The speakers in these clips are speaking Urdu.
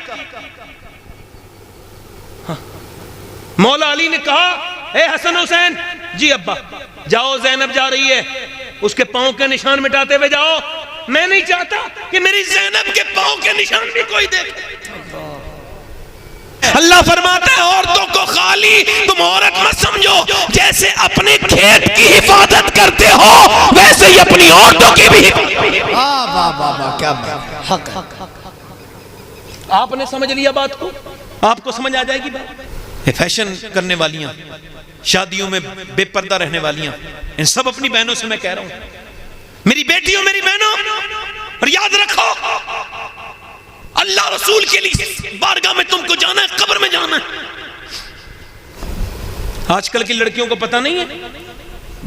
کا. مولا علی نے کہا اے حسن حسین, جی ابا جاؤ, زینب جا رہی ہے, اس کے پاؤں کے نشان مٹاتے ہوئے جاؤ. میں نہیں چاہتا کہ میری زینب کے پاؤں کے نشان بھی کوئی دیکھے. اللہ فرماتا ہے عورتوں کو خالی تم عورت مت سمجھو, جیسے اپنے کھیت کی حفاظت کرتے ہو ویسے ہی اپنی عورتوں کی بھی. کیا حق. آپ نے سمجھ لیا بات کو, آپ کو سمجھ آ جائے گی بات. فیشن کرنے والیاں, شادیوں میں بے پردہ رہنے والیاں, ان سب اپنی بہنوں سے میں کہہ رہا ہوں, میری بیٹیوں میری بہنوں, اور یاد رکھو اللہ رسول کے لیے بارگاہ میں تم کو جانا ہے, قبر میں جانا ہے. آج کل کی لڑکیوں کو پتہ نہیں ہے.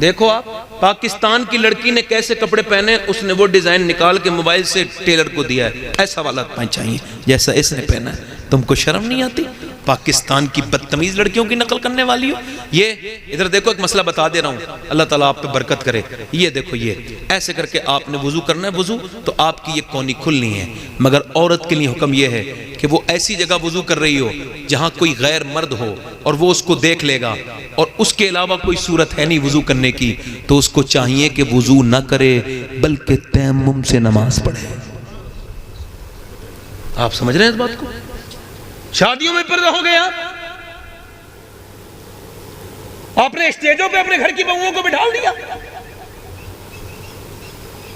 دیکھو آپ پاکستان کی لڑکی نے کیسے کپڑے پہنے, اس نے وہ ڈیزائن نکال کے موبائل سے ٹیلر کو دیا ہے, ایسا والا پہن چاہیے جیسا اس نے پہنا ہے. تم کو شرم نہیں آتی پاکستان کی بدتمیز لڑکیوں کی نقل کرنے والی ہو؟ یہ ادھر دیکھو, ایک مسئلہ بتا دے رہا ہوں, اللہ تعالیٰ آپ پہ برکت کرے. یہ دیکھو, یہ ایسے کر کے آپ نے وضو کرنا ہے, وضو تو آپ کی یہ کونی کھلنی ہے, مگر عورت کے لیے حکم یہ ہے کہ وہ ایسی جگہ وضو کر رہی ہو جہاں کوئی غیر مرد ہو اور وہ اس کو دیکھ لے گا, اور اس کے علاوہ کوئی صورت ہے نہیں وضو کرنے کی, تو اس کو چاہیے کہ وضو نہ کرے بلکہ تیمم سے نماز پڑھے. آپ سمجھ رہے ہیں اس بات کو؟ شادیوں میں پردہ ہو گیا, آپ نے اسٹیجوں پہ اپنے گھر کی بہوؤں کو بٹھا دیا,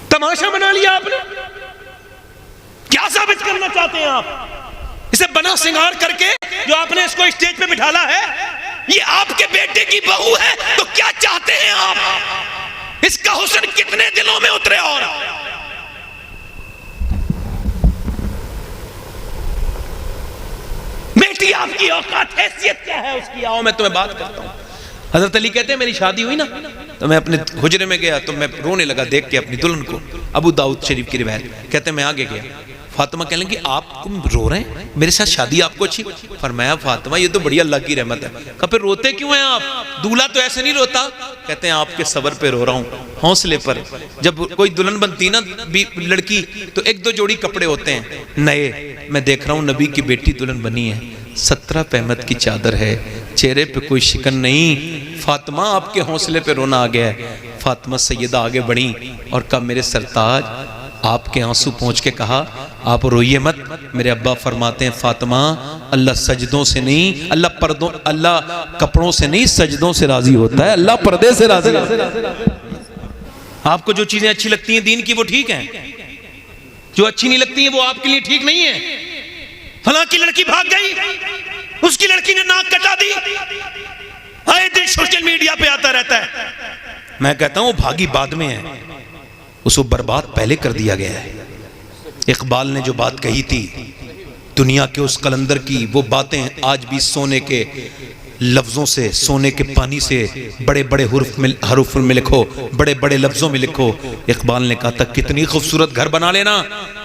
تماشا بنا لیا آپ نے. کیا ثابت کرنا چاہتے ہیں آپ؟ اسے بنا سنگار کر کے جو آپ نے اس کو اسٹیج پہ بٹھالا ہے, یہ آپ کے بیٹے کی بہو ہے, تو کیا چاہتے ہیں آپ؟ اس کا حسن کتنے دلوں میں اترے. اور بیٹی آپ کی اوقات حیثیت کیا ہے اس کی؟ آؤ میں تمہیں بات کرتا ہوں. حضرت علی کہتے ہیں میری شادی ہوئی نا تو میں اپنے حجرے میں گیا تو میں رونے لگا دیکھ کے اپنی دلہن کو. ابو داؤد شریف کی روایت, کہتے ہیں میں آگے گیا, فاطمہ کہنے لگی آپ رو رہے ہیں, میرے ساتھ شادی آپ کو اچھی؟ فرمایا فاطمہ یہ تو بڑی اللہ کی رحمت ہے. کہا پھر روتے کیوں ہیں آپ؟ دولہا تو ایسے نہیں روتا. کہتے ہیں آپ کے صبر پہ رو رہا ہوں, حوصلے پر. جب کوئی دلہن بنتی نا لڑکی تو ایک دو جوڑی کپڑے ہوتے ہیں نئے, میں دیکھ رہا ہوں نبی کی بیٹی دلہن بنی ہے, 17 پہمت کی چادر ہے, چہرے پہ کوئی شکن نہیں. فاطمہ آپ کے حوصلے پہ رونا آ گیا ہے. فاطمہ سیدہ آگے بڑھی اور کہا میرے سرتاج, آپ کے آنسو پہنچ کے کہا آپ روئیے مت. میرے ابا فرماتے ہیں فاطمہ اللہ سجدوں سے نہیں, اللہ کپڑوں سے نہیں سجدوں سے راضی ہوتا ہے, اللہ پردے سے راضی ہوتا ہے. آپ کو جو چیزیں اچھی لگتی ہیں دین کی وہ ٹھیک ہیں, جو اچھی نہیں لگتی ہیں وہ آپ کے لیے ٹھیک نہیں ہے. فلاں کی لڑکی بھاگ گئی, اس کی لڑکی نے ناک کٹا دی, آئے دن سوشل میڈیا پہ آتا رہتا ہے. میں کہتا ہوں وہ بھاگی بعد میں ہے, اس کو برباد پہلے کر دیا گیا ہے. اقبال نے جو بات کہی تھی دنیا کے اس قلندر کی, وہ باتیں آج بھی سونے کے لفظوں سے, سونے کے پانی سے بڑے بڑے حروف میں لکھو, بڑے بڑے لفظوں میں لکھو. اقبال نے کہا تھا کتنی خوبصورت گھر بنا لینا,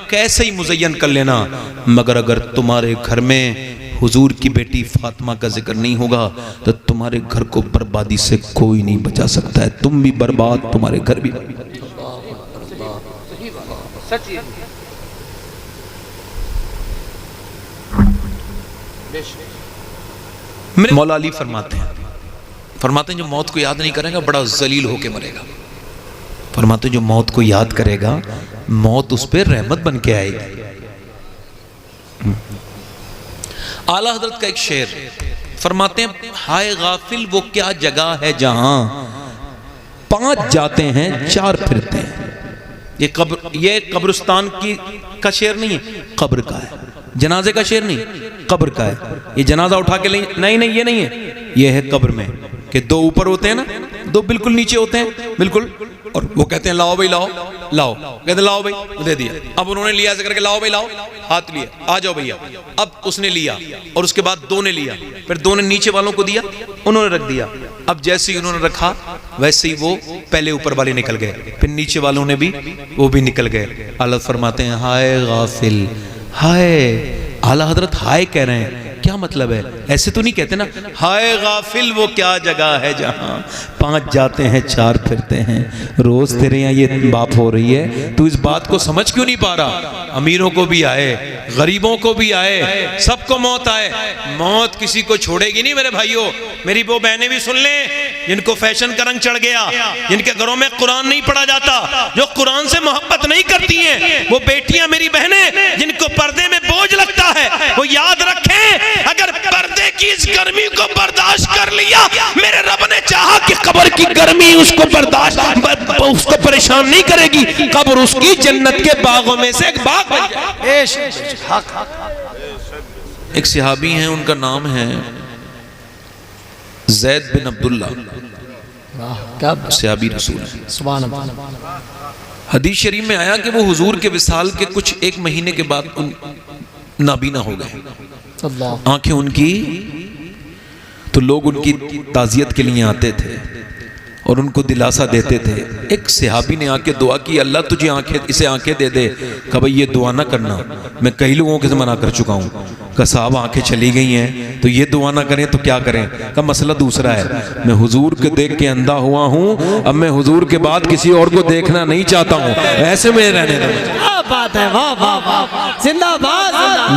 کیسے ہی مزین کر لینا, مگر اگر تمہارے گھر میں حضور کی بیٹی فاطمہ کا ذکر نہیں ہوگا تو تمہارے گھر کو بربادی سے کوئی نہیں بچا سکتا ہے. تم بھی برباد, تمہارے گھر بھی برباد. مولا علی فرماتے ہیں جو موت کو یاد نہیں کرے گا بڑا ذلیل ہو کے مرے گا. فرماتے ہیں جو موت کو یاد کرے گا موت اس پہ رحمت بن کے آئے گی. اعلیٰ حضرت کا ایک شعر فرماتے ہیں ہائے غافل وہ کیا جگہ ہے جہاں 5 جاتے ہیں 4 پھرتے ہیں. یہ قبرستان کا شعر نہیں ہے, قبر کا ہے. جنازے کا شعر نہیں, قبر کا ہے. یہ جنازہ اٹھا کے نہیں یہ نہیں ہے, یہ ہے قبر میں کہ 2 اوپر ہوتے ہیں نا, 2 بالکل نیچے ہوتے ہیں بالکل, اور وہ کہتے ہیں لاؤ بھائی لاؤ لاؤ, کہتے ہیں لاؤ بھائی, دے دیا. اب انہوں نے لیا ایسے کر کے لاؤ بھائی لاؤ, ہاتھ لیا, آ جاؤ بھیا. اب اس نے لیا اور اس کے بعد 2 نے لیا, پھر 2 نے نیچے والوں کو دیا, انہوں نے رکھ دیا. اب جیسے ہی انہوں نے رکھا ویسے ہی وہ پہلے اوپر والے نکل گئے, پھر نیچے والوں نے بھی وہ بھی نکل گئے. اللہ فرماتے ہیں ہائے غافل, ہائے. اعلیٰ حضرت ہائے کہہ رہے ہیں, کیا مطلب ہے؟ ایسے تو نہیں کہتے نا ہائے غافل وہ کیا جگہ ہے جہاں 5 جاتے ہیں 4 پھرتے ہیں، روز تیرے یہاں یہ بات ہو رہی ہے، تو اس بات کو سمجھ کیوں نہیں پا رہا؟ امیروں کو بھی آئے، غریبوں کو بھی آئے، سب کو موت آئے، موت کسی کو چھوڑے گی نہیں میرے بھائیوں۔ میری وہ بہنیں بھی سن لیں جن کو فیشن کا رنگ چڑھ گیا، جن کے گھروں میں قرآن نہیں پڑھا جاتا، جو قرآن سے محبت نہیں کرتی ہیں، وہ بیٹیاں میری بہنیں جن کو پردے میں بوجھ لگتا ہے، وہ یاد رکھیں اگر پردے کی اس گرمی کو برداشت کر لیا، میرے رب نے چاہا کہ قبر کی گرمی اس کو برداشت اس کو پریشان نہیں کرے گی، قبر اس کی جنت کے باغوں میں سے ایک باغ بن جائے۔ ایک صحابی ہیں، ان کا نام ہے زید بن عبداللہ، صحابی رسول ہیں۔ سبحان اللہ۔ حدیث شریف میں آیا کہ وہ حضور کے وصال کے کچھ 1 مہینے کے بعد نابینا ہو گئے، آنکھیں ان کی، تو لوگ ان کی تعزیت کے لیے آتے تھے اور ان کو دلاسا دیتے تھے۔ ایک صحابی نے آ کے دعا کی، اللہ تجھے اسے آنکھیں دے دے۔ کہا بھئی یہ دعا نہ کرنا، میں کئی لوگوں کے منع کر چکا ہوں۔ کہا صاحب آنکھیں چلی گئی ہیں تو یہ دعا نہ کریں تو کیا کریں؟ کہا مسئلہ دوسرا ہے، میں حضور کو دیکھ کے اندھا ہوا ہوں، اب میں حضور کے بعد کسی اور کو دیکھنا نہیں چاہتا ہوں، ایسے میں رہنے دوں۔ بات ہے، واہ واہ واہ، زندہ باد۔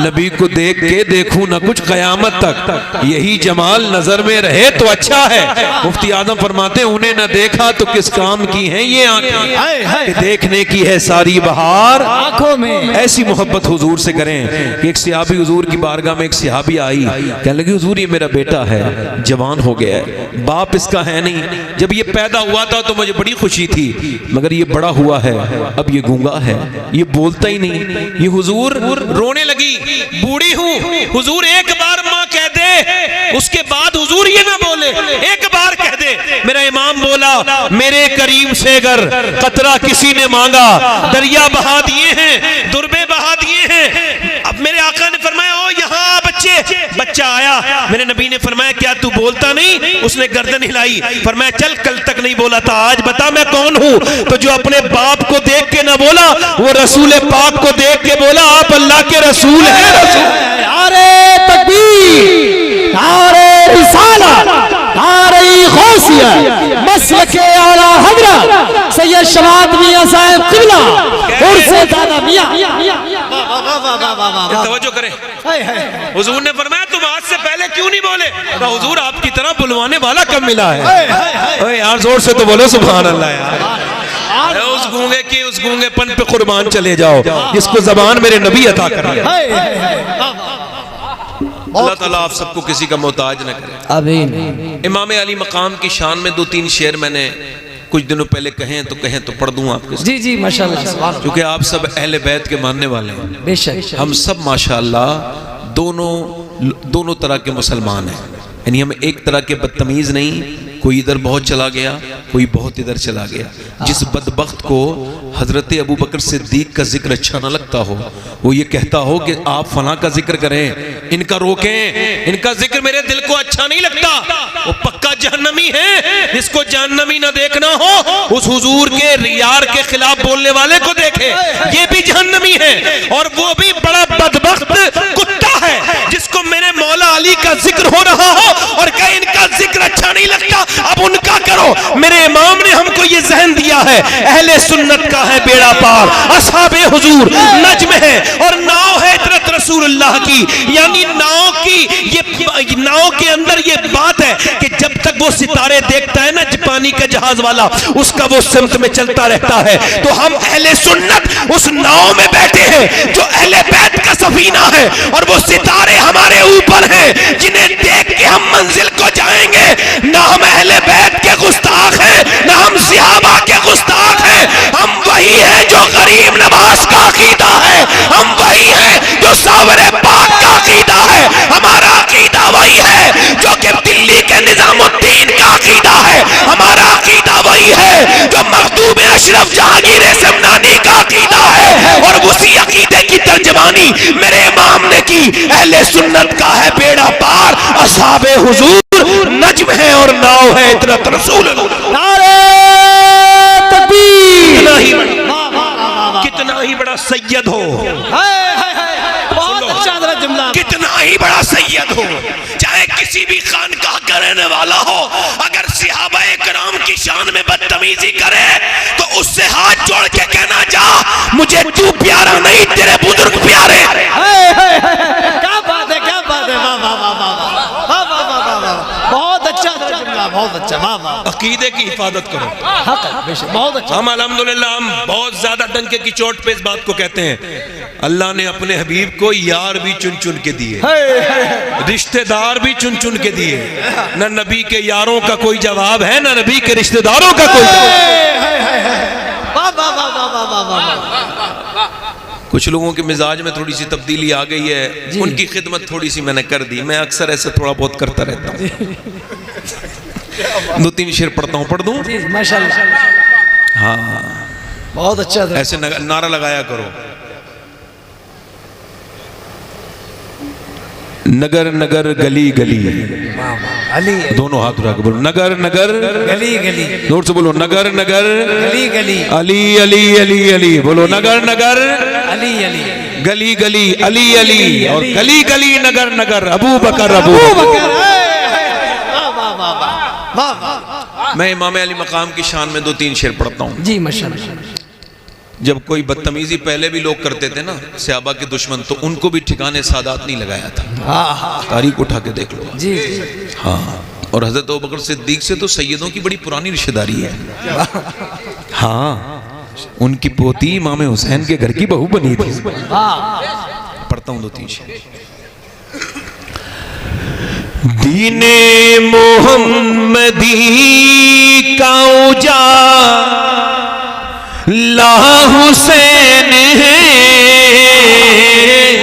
نبی کو دیکھ کے دیکھوں نہ کچھ قیامت تک، یہی جمال نظر میں رہے تو اچھا ہے۔ مفتی اعظم فرماتے ہیں انہیں نہ دیکھا تو کس کام کی ہیں یہ آنکھیں، کہ دیکھنے کی ہے ساری بہار آنکھوں میں۔ ایسی محبت حضور سے کریں کہ ایک صحابی حضور کی بارگاہ میں، ایک صحابی آئی، کہنے لگی حضور یہ میرا بیٹا ہے، جوان ہو گیا ہے، باپ اس کا ہے نہیں، جب یہ پیدا ہوا تھا تو مجھے بڑی خوشی تھی، مگر یہ بڑا ہوا ہے، اب یہ گونگا ہے، یہ بولتا ہی نہیں۔ یہ حضور رونے لگی، بوڑھی ہوں، حضور ایک بار ماں کہہ دے، اس کے بعد حضور یہ نہ بولے، ایک بار کہہ دے۔ میرا امام بولا میرے کریم سے اگر قطرہ کسی نے مانگا، دریا بہا دیے ہیں، دربے بہا دیے ہیں۔ اب میرے آقا نے فرمایا او یہاں بچے، بچہ آیا، میرے نبی نے فرمایا کیا تو بولتا نہیں؟ اس نے گردن ہلائی، فرمایا چل کل تک نہیں بولا تھا، آج بتا میں کون ہوں؟ تو جو اپنے باپ کو دیکھ کے نہ بولا، وہ رسول پاک کو دیکھ کے بولا آپ اللہ کے رسول ہیں۔ نعرہ تکبیر، نعرہ رسالت، نعرہ غوثیہ، مسلک اعلی حضرت سید شماعت میاں صاحب قبلہ عرص دادا میاں۔ توجہ کریں، حضور نے فرمایا تم آج سے پہلے کیوں نہیں بولے؟ کہا حضور آپ کی طرح بلوانے والا کم ملا ہے۔ یار زور سے تو بولو سبحان اللہ یار۔ اس گونگے پن پہ قربان چلے جاؤ جس کو زبان میرے نبی عطا کر رہا ہے۔ اللہ تعالیٰ آپ سب کو کسی کا محتاج نہ کرے، آمین۔ امام علی مقام کی شان میں 2-3 شعر میں نے کچھ دنوں پہلے کہیں تو پڑھ دوں آپ کے ساتھ، جی جی ماشاءاللہ، کیونکہ آپ سب اہل بیت کے ماننے والے ہیں، بے شک ہم سب ماشاءاللہ دونوں طرح کے مسلمان ہیں، یعنی ہم ایک طرح کے بدتمیز نہیں، کوئی ادھر بہت چلا گیا، کوئی بہت ادھر چلا گیا۔ جس بدبخت کو حضرت ابو بکر صدیق کا ذکر اچھا نہ لگتا ہو، وہ یہ کہتا ہو کہ آپ فلاں کا ذکر کریں، ان کا روکیں، ان کا ذکر میرے دل کو اچھا نہیں لگتا، وہ پکا جہنمی ہے۔ جس کو جہنمی نہ دیکھنا ہو اس حضور کے یار کے خلاف بولنے والے کو دیکھے، یہ بھی جہنمی ہے، اور وہ بھی بڑا بدبخت کتا ہے جس کو میرے مولا علی کا ذکر ہو رہا ہو اور کہ ان کا ذکر اچھا نہیں لگتا، اب ان کا کرو۔ میرے امام نے ہم کو یہ ذہن دیا ہے، اہل سنت کا ہے بیڑا پار، اصحاب حضور نجم ہے اور ناؤ ہے عطرت رسول اللہ کی، یعنی ناؤ کے اندر یہ بات ہے کہ جب تک وہ ستارے دیکھتا ہے نا پانی کا جہاز والا، اس کا وہ سمت میں چلتا رہتا ہے۔ تو ہم اہل سنت اس ناؤ میں بیٹھے ہیں جو اہل بیت کا سفینہ ہے، اور وہ ستارے ہمارے اوپر ہیں جنہیں دیکھ کے ہم منزل کو جائیں گے۔ نہ ہم اہل بیت کے گستاخ ہیں، نہ ہم صحابہ کے گستاخ ہیں، ہم وہی ہیں جو غریب نواز کا عقیدہ ہے، ہم وہی ہیں جو ساور پاک کا عقیدہ ہے، ہمارا عقیدہ وہی ہے جو کہ دلی کے نظام الدین کا عقیدہ ہے، ہمارا عقیدہ وہی ہے جو مخدوم اشرف جہانگیر سمنانی کا عقیدہ ہے، اور اسی عقیدے کی ترجمانی میرے امام نے کی۔ اہل سنت کا ہے بیڑا پار، اصحاب حضور نجم ہے اور ناؤ ہے عطرت رسول اللہ۔ نعرہ تکبیر، کتنا ہی بڑا سید ہو، بہت اچھا حضرت جملہ کتنا ہی بڑا سید ہو، چاہے کسی بھی خانقاہ کا رہنے والا ہو، اگر صحابہ کرام کی شان میں بدتمیزی کرے تو اس سے ہاتھ جوڑ کے کہنا جا مجھے تو پیارا نہیں تیرے بزرگ پیارے۔ کیا بات ہے، کیا بات ہے، واہ واہ واہ واہ واہ واہ واہ واہ، بہت اچھا جملہ، بہت اچھا، واہ واہ، عقیدے کی حفاظت کرو۔ حق ہے، بے شک، بہت اچھا۔ ہم الحمدللہ ہم بہت زیادہ ڈنکے کی چوٹ پہ اس بات کو کہتے ہیں، اللہ نے اپنے حبیب کو یار بھی چن چن کے دیے، رشتہ دار بھی چن چن کے دیے، نہ نبی کے یاروں کا کوئی جواب ہے، نہ نبی کے رشتہ داروں کا کوئی جواب۔ واہ واہ واہ واہ واہ واہ۔ کچھ لوگوں کے مزاج میں تھوڑی سی تبدیلی آ گئی ہے، ان کی خدمت تھوڑی سی میں نے کر دی، میں اکثر ایسے تھوڑا بہت کرتا رہتا ہوں، 2-3 شعر پڑھتا ہوں، پڑھ دوں؟ جی ماشاءاللہ، ہاں بہت اچھا تھا۔ ایسے نعرہ لگایا کرو، نگر نگر گلی گلی، علی دونوں ہاتھ اٹھا کے بولو، نگر نگر گلی گلی، زور سے بولو، نگر نگر گلی گلی، علی علی علی علی، بولو نگر نگر علی علی، گلی گلی علی علی، اور گلی گلی نگر نگر ابو بکر ابو بکر۔ واہ واہ واہ واہ واہ۔ میں امام علی مقام کی شان میں 2-3 شعر پڑھتا ہوں۔ جی ماشاءاللہ۔ جب کوئی بدتمیزی پہلے بھی لوگ کرتے تھے نا صحابہ کے دشمن، تو ان کو بھی ٹھکانے سادات نہیں لگایا تھا، تاریخ اٹھا کے دیکھ لو۔ جی ہاں، اور حضرت ابوبکر صدیق سے تو سیدوں کی بڑی پرانی رشتہ داری ہے۔ ہاں، ان کی پوتی امام حسین کے گھر کی بہو بنی تھی۔ پڑھتا ہوں 2-3 شعر۔ دین محمدی کا اجالا حسین ہے،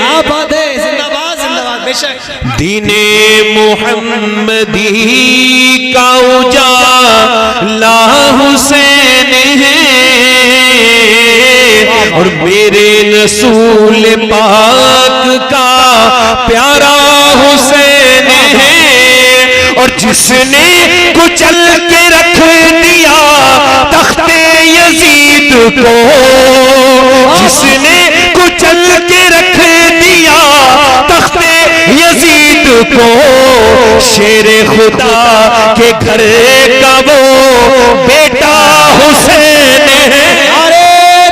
آباد ہے، زندہ باد زندہ باد، بے شک۔ دین محمدی کا اجالا حسین ہے، اور میرے رسول پاک کا پیارا حسین ہے، اور جس نے کچل کے رکھ دیا تخت یزید کو، جس نے کچل کے رکھ دیا تخت یزید کو، شیر خدا کے گھر کا وہ بیٹا حسین ہے۔ نعرہ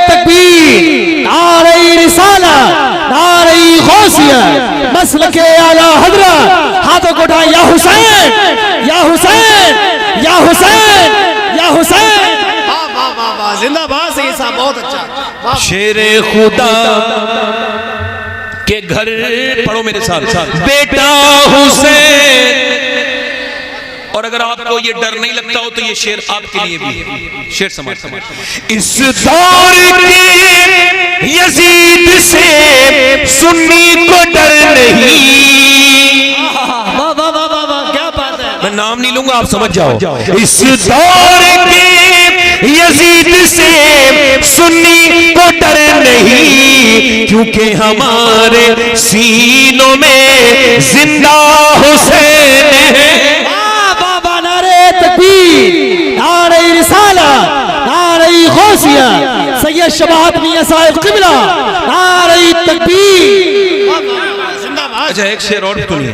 تکبیر، نعرہ رسالت، نعرہ غوثیہ، مسلک اعلی حضرت، ہاتھوں کو اٹھائیں، یا حسین یا حسین یا حسین یا حسین۔ واہ واہ واہ واہ، زندہ باد سید صاحب، بہت اچھا۔ شیر خدا کے گھر، پڑھو میرے ساتھ، بیٹا حسین۔ اور اگر آپ کو یہ ڈر نہیں لگتا ہو تو یہ شعر آپ کے لیے بھی ہے، شعر سمجھ۔ اس دور کے یزید سے سنی کو ڈر نہیں، واہ واہ واہ واہ، کیا بات ہے۔ میں نام نہیں لوں گا، آپ سمجھ جاؤ۔ اس دور کے یزید سے سنی کو ڈر نہیں، کیونکہ ہمارے سینوں میں زندہ حسین ہے۔ بابا نعرہ تکبیر، نعرہ رسالت، نعرہ غوثیہ، سید شباب میاں صاحب قبلہ، نعرہ تکبیر۔ اچھا ایک شعر اور سنیے،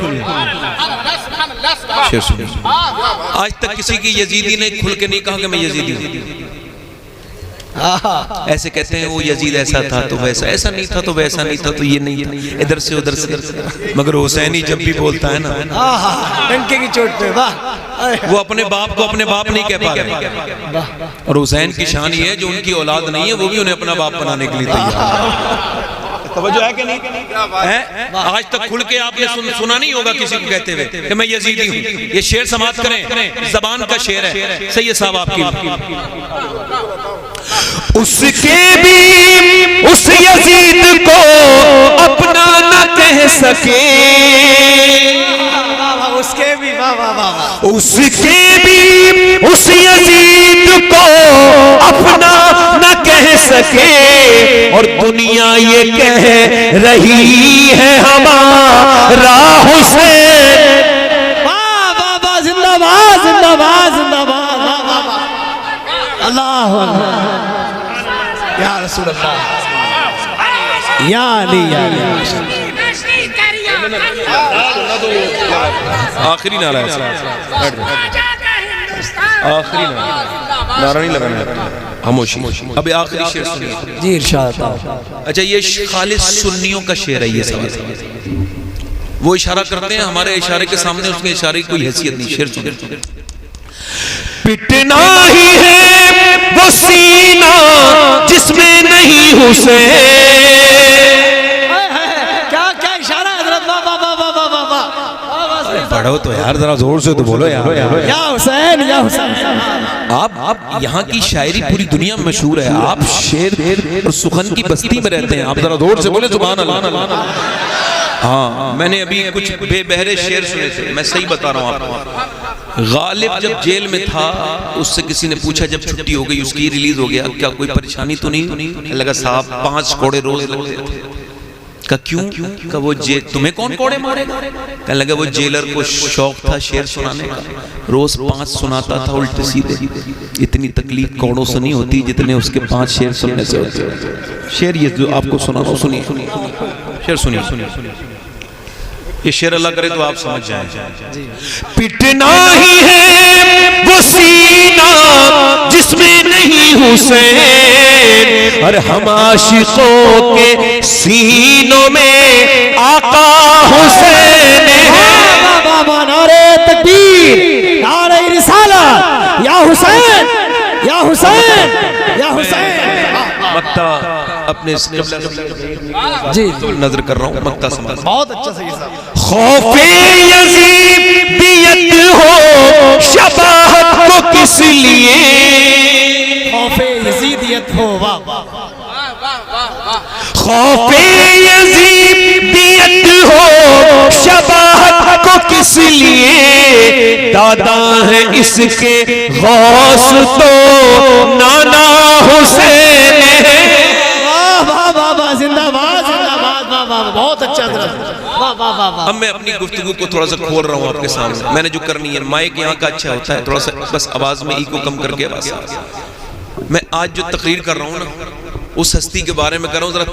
شعر سنیے۔ آج تک کسی کی یزیدی نے کھل کے نہیں کہا کہ میں یزیدی ہوں، ایسے کہتے ہیں وہ یزید ایسا تھا تو ویسا، ایسا نہیں تھا تو ویسا نہیں تھا تو یہ نہیں تھا، ادھر سے ادھر سے، مگر حسینی جب بھی بولتا ہے نا، ڈنکے کی چوٹ پہ، واہ۔ وہ اپنے باپ کو اپنے باپ نہیں کہہ پا رہے، اور حسین کی شان یہ ہے جو ان کی اولاد نہیں ہے وہ بھی انہیں اپنا باپ بنانے کے لیے تیار ہے۔ توجہ ہے کہ نہیں؟ آج تک کھل کے آپ نے سنا نہیں ہوگا کسی کو کہتے ہوئے کہ میں یزیدی ہوں۔ یہ شعر سماعت کریں، زبان کا شعر ہے، سید صاحب آپ کی۔ اس کے بھی اس یزید کو اپنا نہ کہہ سکے، اس کے بھی، واہ واہ واہ، اس کے بھی اس یزید کو اپنا نہ کہہ سکے، اور دنیا یہ کہہ رہی ہے ہمارا حسین۔ واہ واہ واہ، زندہ باد زندہ باد زندہ باد، واہ واہ واہ، اللہ اکبر، یا رسول اللہ، یا علی، یا علی۔ آخری نعرہ ہے آخری نعرہ نہیں لگانا خاموشی اب آخری شعر سنیے جی ارشاد اچھا یہ خالص سنیوں کا شعر ہے یہ سوال وہ اشارہ کرتے ہیں ہمارے اشارے کے سامنے اس میں اشارے کی کوئی حیثیت نہیں شعر سنیے پٹنا ہی ہے وہ سینہ جس میں نہیں حسین کیا کیا اشارہ ہے حضرت واہ واہ واہ واہ واہ واہ پڑھو تو یار ذرا زور سے تو بولو یار یا حسین یا حسین آپ یہاں کی شاعری پوری دنیا میں مشہور ہے آپ شعر اور سخن کی بستی میں رہتے ہیں آپ ذرا زور سے بولے سبحان اللہ ہاں میں نے ابھی کچھ بے بہرے شعر سنے تھے میں صحیح بتا رہا ہوں آپ کو غالب جب جیل میں تھا اس سے کسی نے پوچھا جب چھٹی ہو گئی اس کی ریلیز ہو گیا کیا کوئی پریشانی تو نہیں لگا صاحب 5 کوڑے روز لگتے تھے کہا کیوں کہا وہ تمہیں کون کوڑے مارے گا کہنے لگا وہ جیلر کو شوق تھا شعر سنانے کا روز 5 سناتا تھا الٹے سیدھے اتنی تکلیف کوڑوں سے نہیں ہوتی جتنے اس کے 5 شعر سننے سے ہوتے شعر یہ جو آپ کو سنا رہا ہوں سنیے شعر سنیے یہ شعر اللہ کرے تو آپ سمجھ جائیں پٹنا ہی ہے وہ سینہ جس میں نہیں حسین اور ہم عاشقوں کے سینوں میں آقا حسین ہے بابا نعرہ تکبیر نعرہ رسالت یا حسین یا حسین یا حسین مکہ اپنے جی نظر کر رہا ہوں مکہ سمجھ بہت اچھا سید صاحب خوف یزیدیت ہو شباہت کو کس لیے خوف یزیدیت ہو واہ خوف یزیدیت ہو شباہت کو کس لیے دادا ہے اس کے غوث تو نانا حسین ہے زندہ باد بہت اچھا اب میں اپنی گفتگو کو تھوڑا سا کھول رہا ہوں آپ کے سامنے میں نے جو کرنی ہے مائک یہاں کا اچھا ہوتا ہے تھوڑا سا بس آواز میں ایکو کم کر کے آواز میں آج جو تقریر کر رہا ہوں نا اس ہستی کے بارے میں کر رہا ہوں ذرا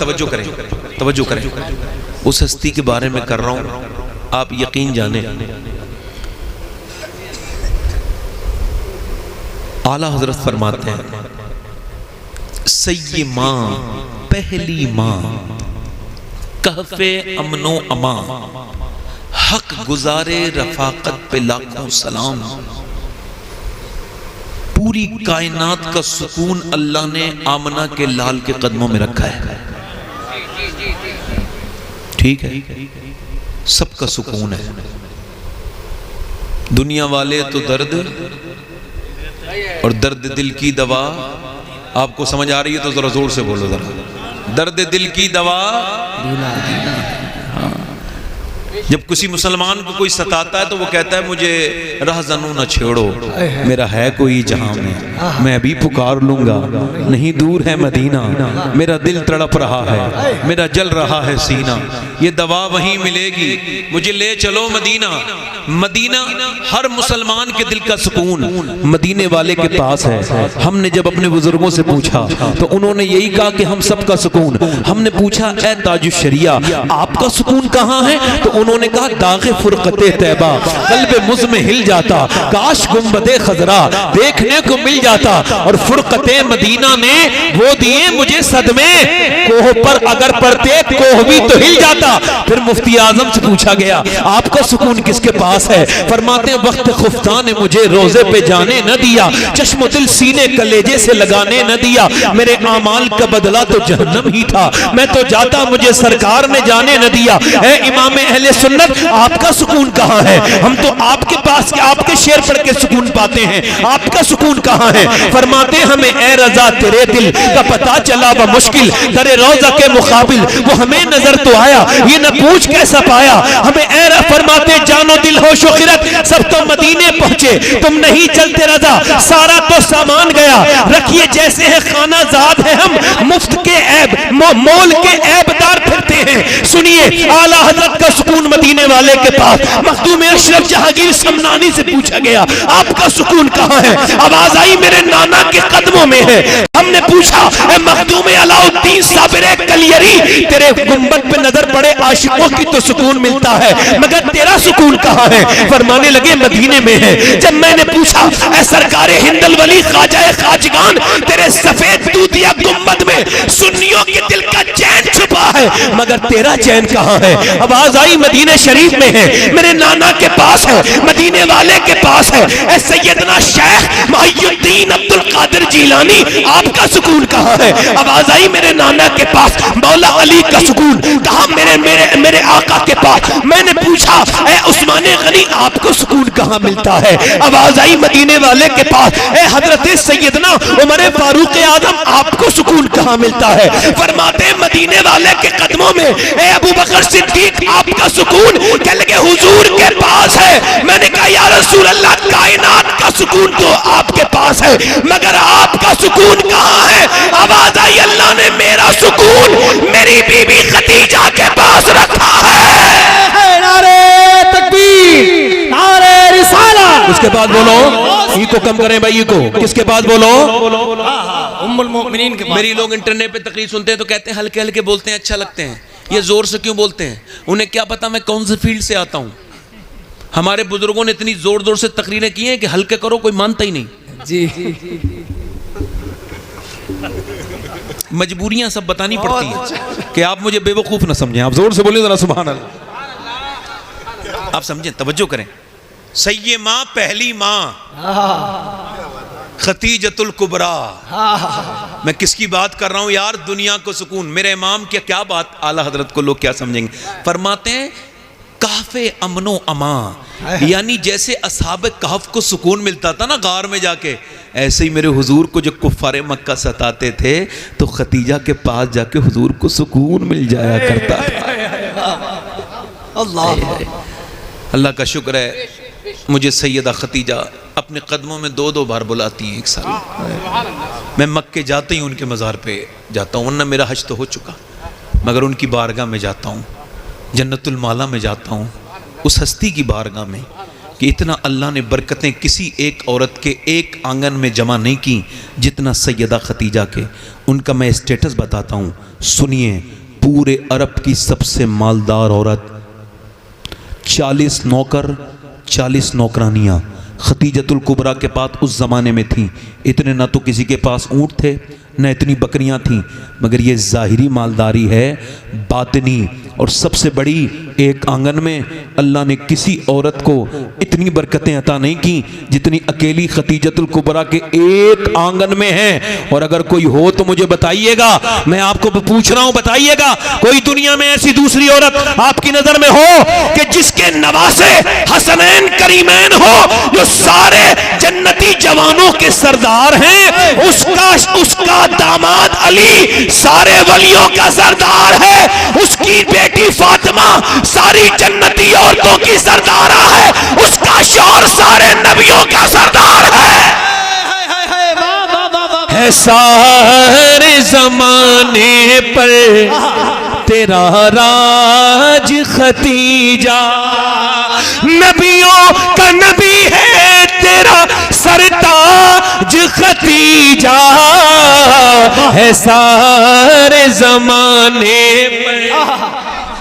توجہ کریں اس ہستی کے بارے میں کر رہا ہوں آپ یقین جانیں اعلیٰ حضرت فرماتے ہیں سیما پہلی ماں کہف امن و امان حق گزارے رفاقت پہ لاکھوں سلام پوری کائنات کا سکون اللہ نے آمنہ کے لال کے قدموں میں رکھا ہے ٹھیک ہے سب کا سکون ہے دنیا والے تو درد اور درد دل کی دوا آپ کو سمجھ آ رہی ہے تو ذرا زور سے بولو ذرا درد دل کی دوا جب کسی مسلمان کو کوئی ستاتا ہے تو وہ کہتا ہے مجھے رہزنوں نہ چھیڑو میرا ہے کوئی جہاں میں ابھی پکار لوں گا نہیں دور ہے مدینہ میرا دل تڑپ رہا ہے میرا جل رہا ہے سینہ یہ دوا وہیں ملے گی مجھے لے چلو مدینہ مدینہ ہر مسلمان کے دل کا سکون مدینے والے کے پاس ہے ہم نے جب اپنے بزرگوں سے پوچھا تو انہوں نے یہی کہا کہ ہم سب کا سکون ہم نے پوچھا اے تاج الشریعہ آپ کا سکون کہاں ہے تو انہوں نے کہا داغ فرقت طیبہ قلب مز میں ہل جاتا کاش گنبد خضرا دیکھنے کو مل جاتا اور فرقت مدینہ نے وہ دیے مجھے صدمے کوہ پر اگر پڑتے کوہ بھی تو ہل جاتا پھر مفتی اعظم سے پوچھا گیا آپ کا سکون کس کے پاس ہے فرماتے وقت خفتہ نے مجھے روزے پہ جانے نہ دیا چشم و دل سینے کلیجے سے لگانے نہ دیا میرے اعمال کا بدلہ تو جہنم ہی تھا میں تو جاتا مجھے سرکار نے جانے نہ دیا اے امام اہل سنت آپ کا سکون کہاں ہے ہم تو آپ کے پاس آپ کے شعر پڑھ کے سکون پاتے ہیں آپ کا سکون کہاں ہے فرماتے ہمیں اے رضا تیرے دل کا پتہ چلا بمشکل در روضہ کے مقابل وہ ہمیں نظر تو آیا یہ نہ پوچھ کیسا پایا ہمیں اے فرماتے جان و دل ہوش و خرد سب تو مدینے پہنچے تم نہیں چلتے رضا سارا تو سامان گیا رکھیے جیسے ہے خانہ زاد ہے ہم مفت کے عیب مول کے عیب دار پھرتے ہیں سنیے اعلیٰ حضرت کا سکون سکون مدینے والے کے پاس. مخدوم اشرف جہانگیر سمنانی سے پوچھا گیا آپ کا سکون کہاں ہے؟ آواز آئی میرے نانا کے قدموں میں ہے. ہم نے پوچھا اے مخدوم علاء الدین صابر کلیری تیرے گنبد پہ نظر پڑے عاشقوں کی تو سکون ملتا ہے مگر تیرا سکون کہاں ہے؟ فرمانے لگے مدینے میں ہے. جب میں نے پوچھا اے سرکار ہند الولی خواجہ خواجگان تیرے سفید دودیا گنبد میں سنیوں کے دل کا چین چھپا ہے مگر تیرا چین کہاں ہے؟ آواز آئی مدینہ شریف میں ہے, میرے نانا کے پاس ہے, مدینے والے کے پاس ہے. اے سیدنا شیخ محی الدین عبد القادر جیلانی آپ کا سکون کہاں ہے؟ آواز آئی میرے نانا کے پاس. مولا علی کا سکون کہاں؟ میرے آقا کے پاس. میں نے پوچھا اے عثمان غنی آپ کو سکون کہاں ملتا ہے؟ آواز آئی مدینے والے کے پاس. اے حضرت سیدنا عمر فاروق اعظم آپ کو سکون کہاں ملتا ہے؟ فرماتے مدینے والے کے قدموں میں. اے ابو بکر صدیق آپ کا سکون؟ کہنے لگے حضور کے پاس ہے. میں نے کہا یا رسول اللہ کائنات کا سکون تو آپ کے پاس ہے مگر آپ کا سکون کہاں ہے؟ آواز آئی اللہ نے میرا سکون میری بی بی خدیجہ کے پاس رکھا ہے. نعرہ تکبیر, نعرہ رسالت. اس کے بعد بولو ای کو کم کریں بھائی, ای کو کس کے بعد بولو؟ ام المؤمنین کے بعد. میری لوگ انٹرنیٹ پہ تقریر سنتے ہیں تو کہتے ہیں ہلکے ہلکے بولتے ہیں اچھا لگتے ہیں, یہ زور سے کیوں بولتے ہیں؟ انہیں کیا پتا میں کون سے فیلڈ سے آتا ہوں. ہمارے بزرگوں نے اتنی زور زور سے تقریریں کی ہیں کہ ہلکے کرو کوئی مانتا ہی نہیں. جی مجبوریاں سب بتانی پڑتی ہیں کہ آپ مجھے بے وقوف نہ سمجھیں. آپ زور سے بولیں ذرا سبحان اللہ. آپ سمجھیں, توجہ کریں. سیدہ پہلی ماں خدیجۃ الکبریٰ. میں کس کی بات کر رہا ہوں یار؟ دنیا کو سکون. میرے امام کیا بات اعلیٰ حضرت کو لوگ کیا سمجھیں گے؟ فرماتے ہیں کہف امن و امان, یعنی جیسے اصحاب کہف کو سکون ملتا تھا نا غار میں جا کے, ایسے ہی میرے حضور کو جو کفار مکہ ستاتے تھے تو خدیجہ کے پاس جا کے حضور کو سکون مل جایا کرتا تھا. اللہ کا شکر ہے مجھے سیدہ خدیجہ اپنے قدموں میں 2 بار بلاتی ہیں ایک سال. میں مکے جاتے ہی ان کے مزار پہ جاتا ہوں, ورنہ میرا حج تو ہو چکا, مگر ان کی بارگاہ میں جاتا ہوں, جنت المالا میں جاتا ہوں, اس ہستی کی بارگاہ میں کہ اتنا اللہ نے برکتیں کسی ایک عورت کے ایک آنگن میں جمع نہیں کی جتنا سیدہ خدیجہ کے. ان کا میں اسٹیٹس بتاتا ہوں, سنیے. پورے عرب کی سب سے مالدار عورت, 40 نوکر 40 نوکرانیاں خدیجۃ الکبریٰ کے پاس اس زمانے میں تھیں. اتنے نہ تو کسی کے پاس اونٹ تھے نہ اتنی بکریاں تھیں, مگر یہ ظاہری مالداری ہے, باطنی. اور سب سے بڑی, ایک آنگن میں اللہ نے کسی عورت کو اتنی برکتیں عطا نہیں کی جتنی اکیلی خدیجۃ الکبریٰ کے ایک آنگن میں ہیں. اور اگر کوئی ہو تو مجھے بتائیے گا, میں آپ کو پوچھ رہا ہوں بتائیے گا, کوئی دنیا میں ایسی دوسری عورت آپ کی نظر میں ہو کہ جس کے نواسے حسنین کریمین ہو, جو سارے جنتی جوانوں کے سردار ہیں, اس کا داماد علی سارے ولیوں کا سردار ہے, اس کی بیٹی فاطمہ ساری جنتی عورتوں کی سردارہ ہے, اس کا شوہر سارے نبیوں کا سردار ہے. سارے زمانے پر تیرا راج خدیجہ, نبیوں کا نبی ہے تیرا سرتاج خدیجہ, ہے سارے زمانے پر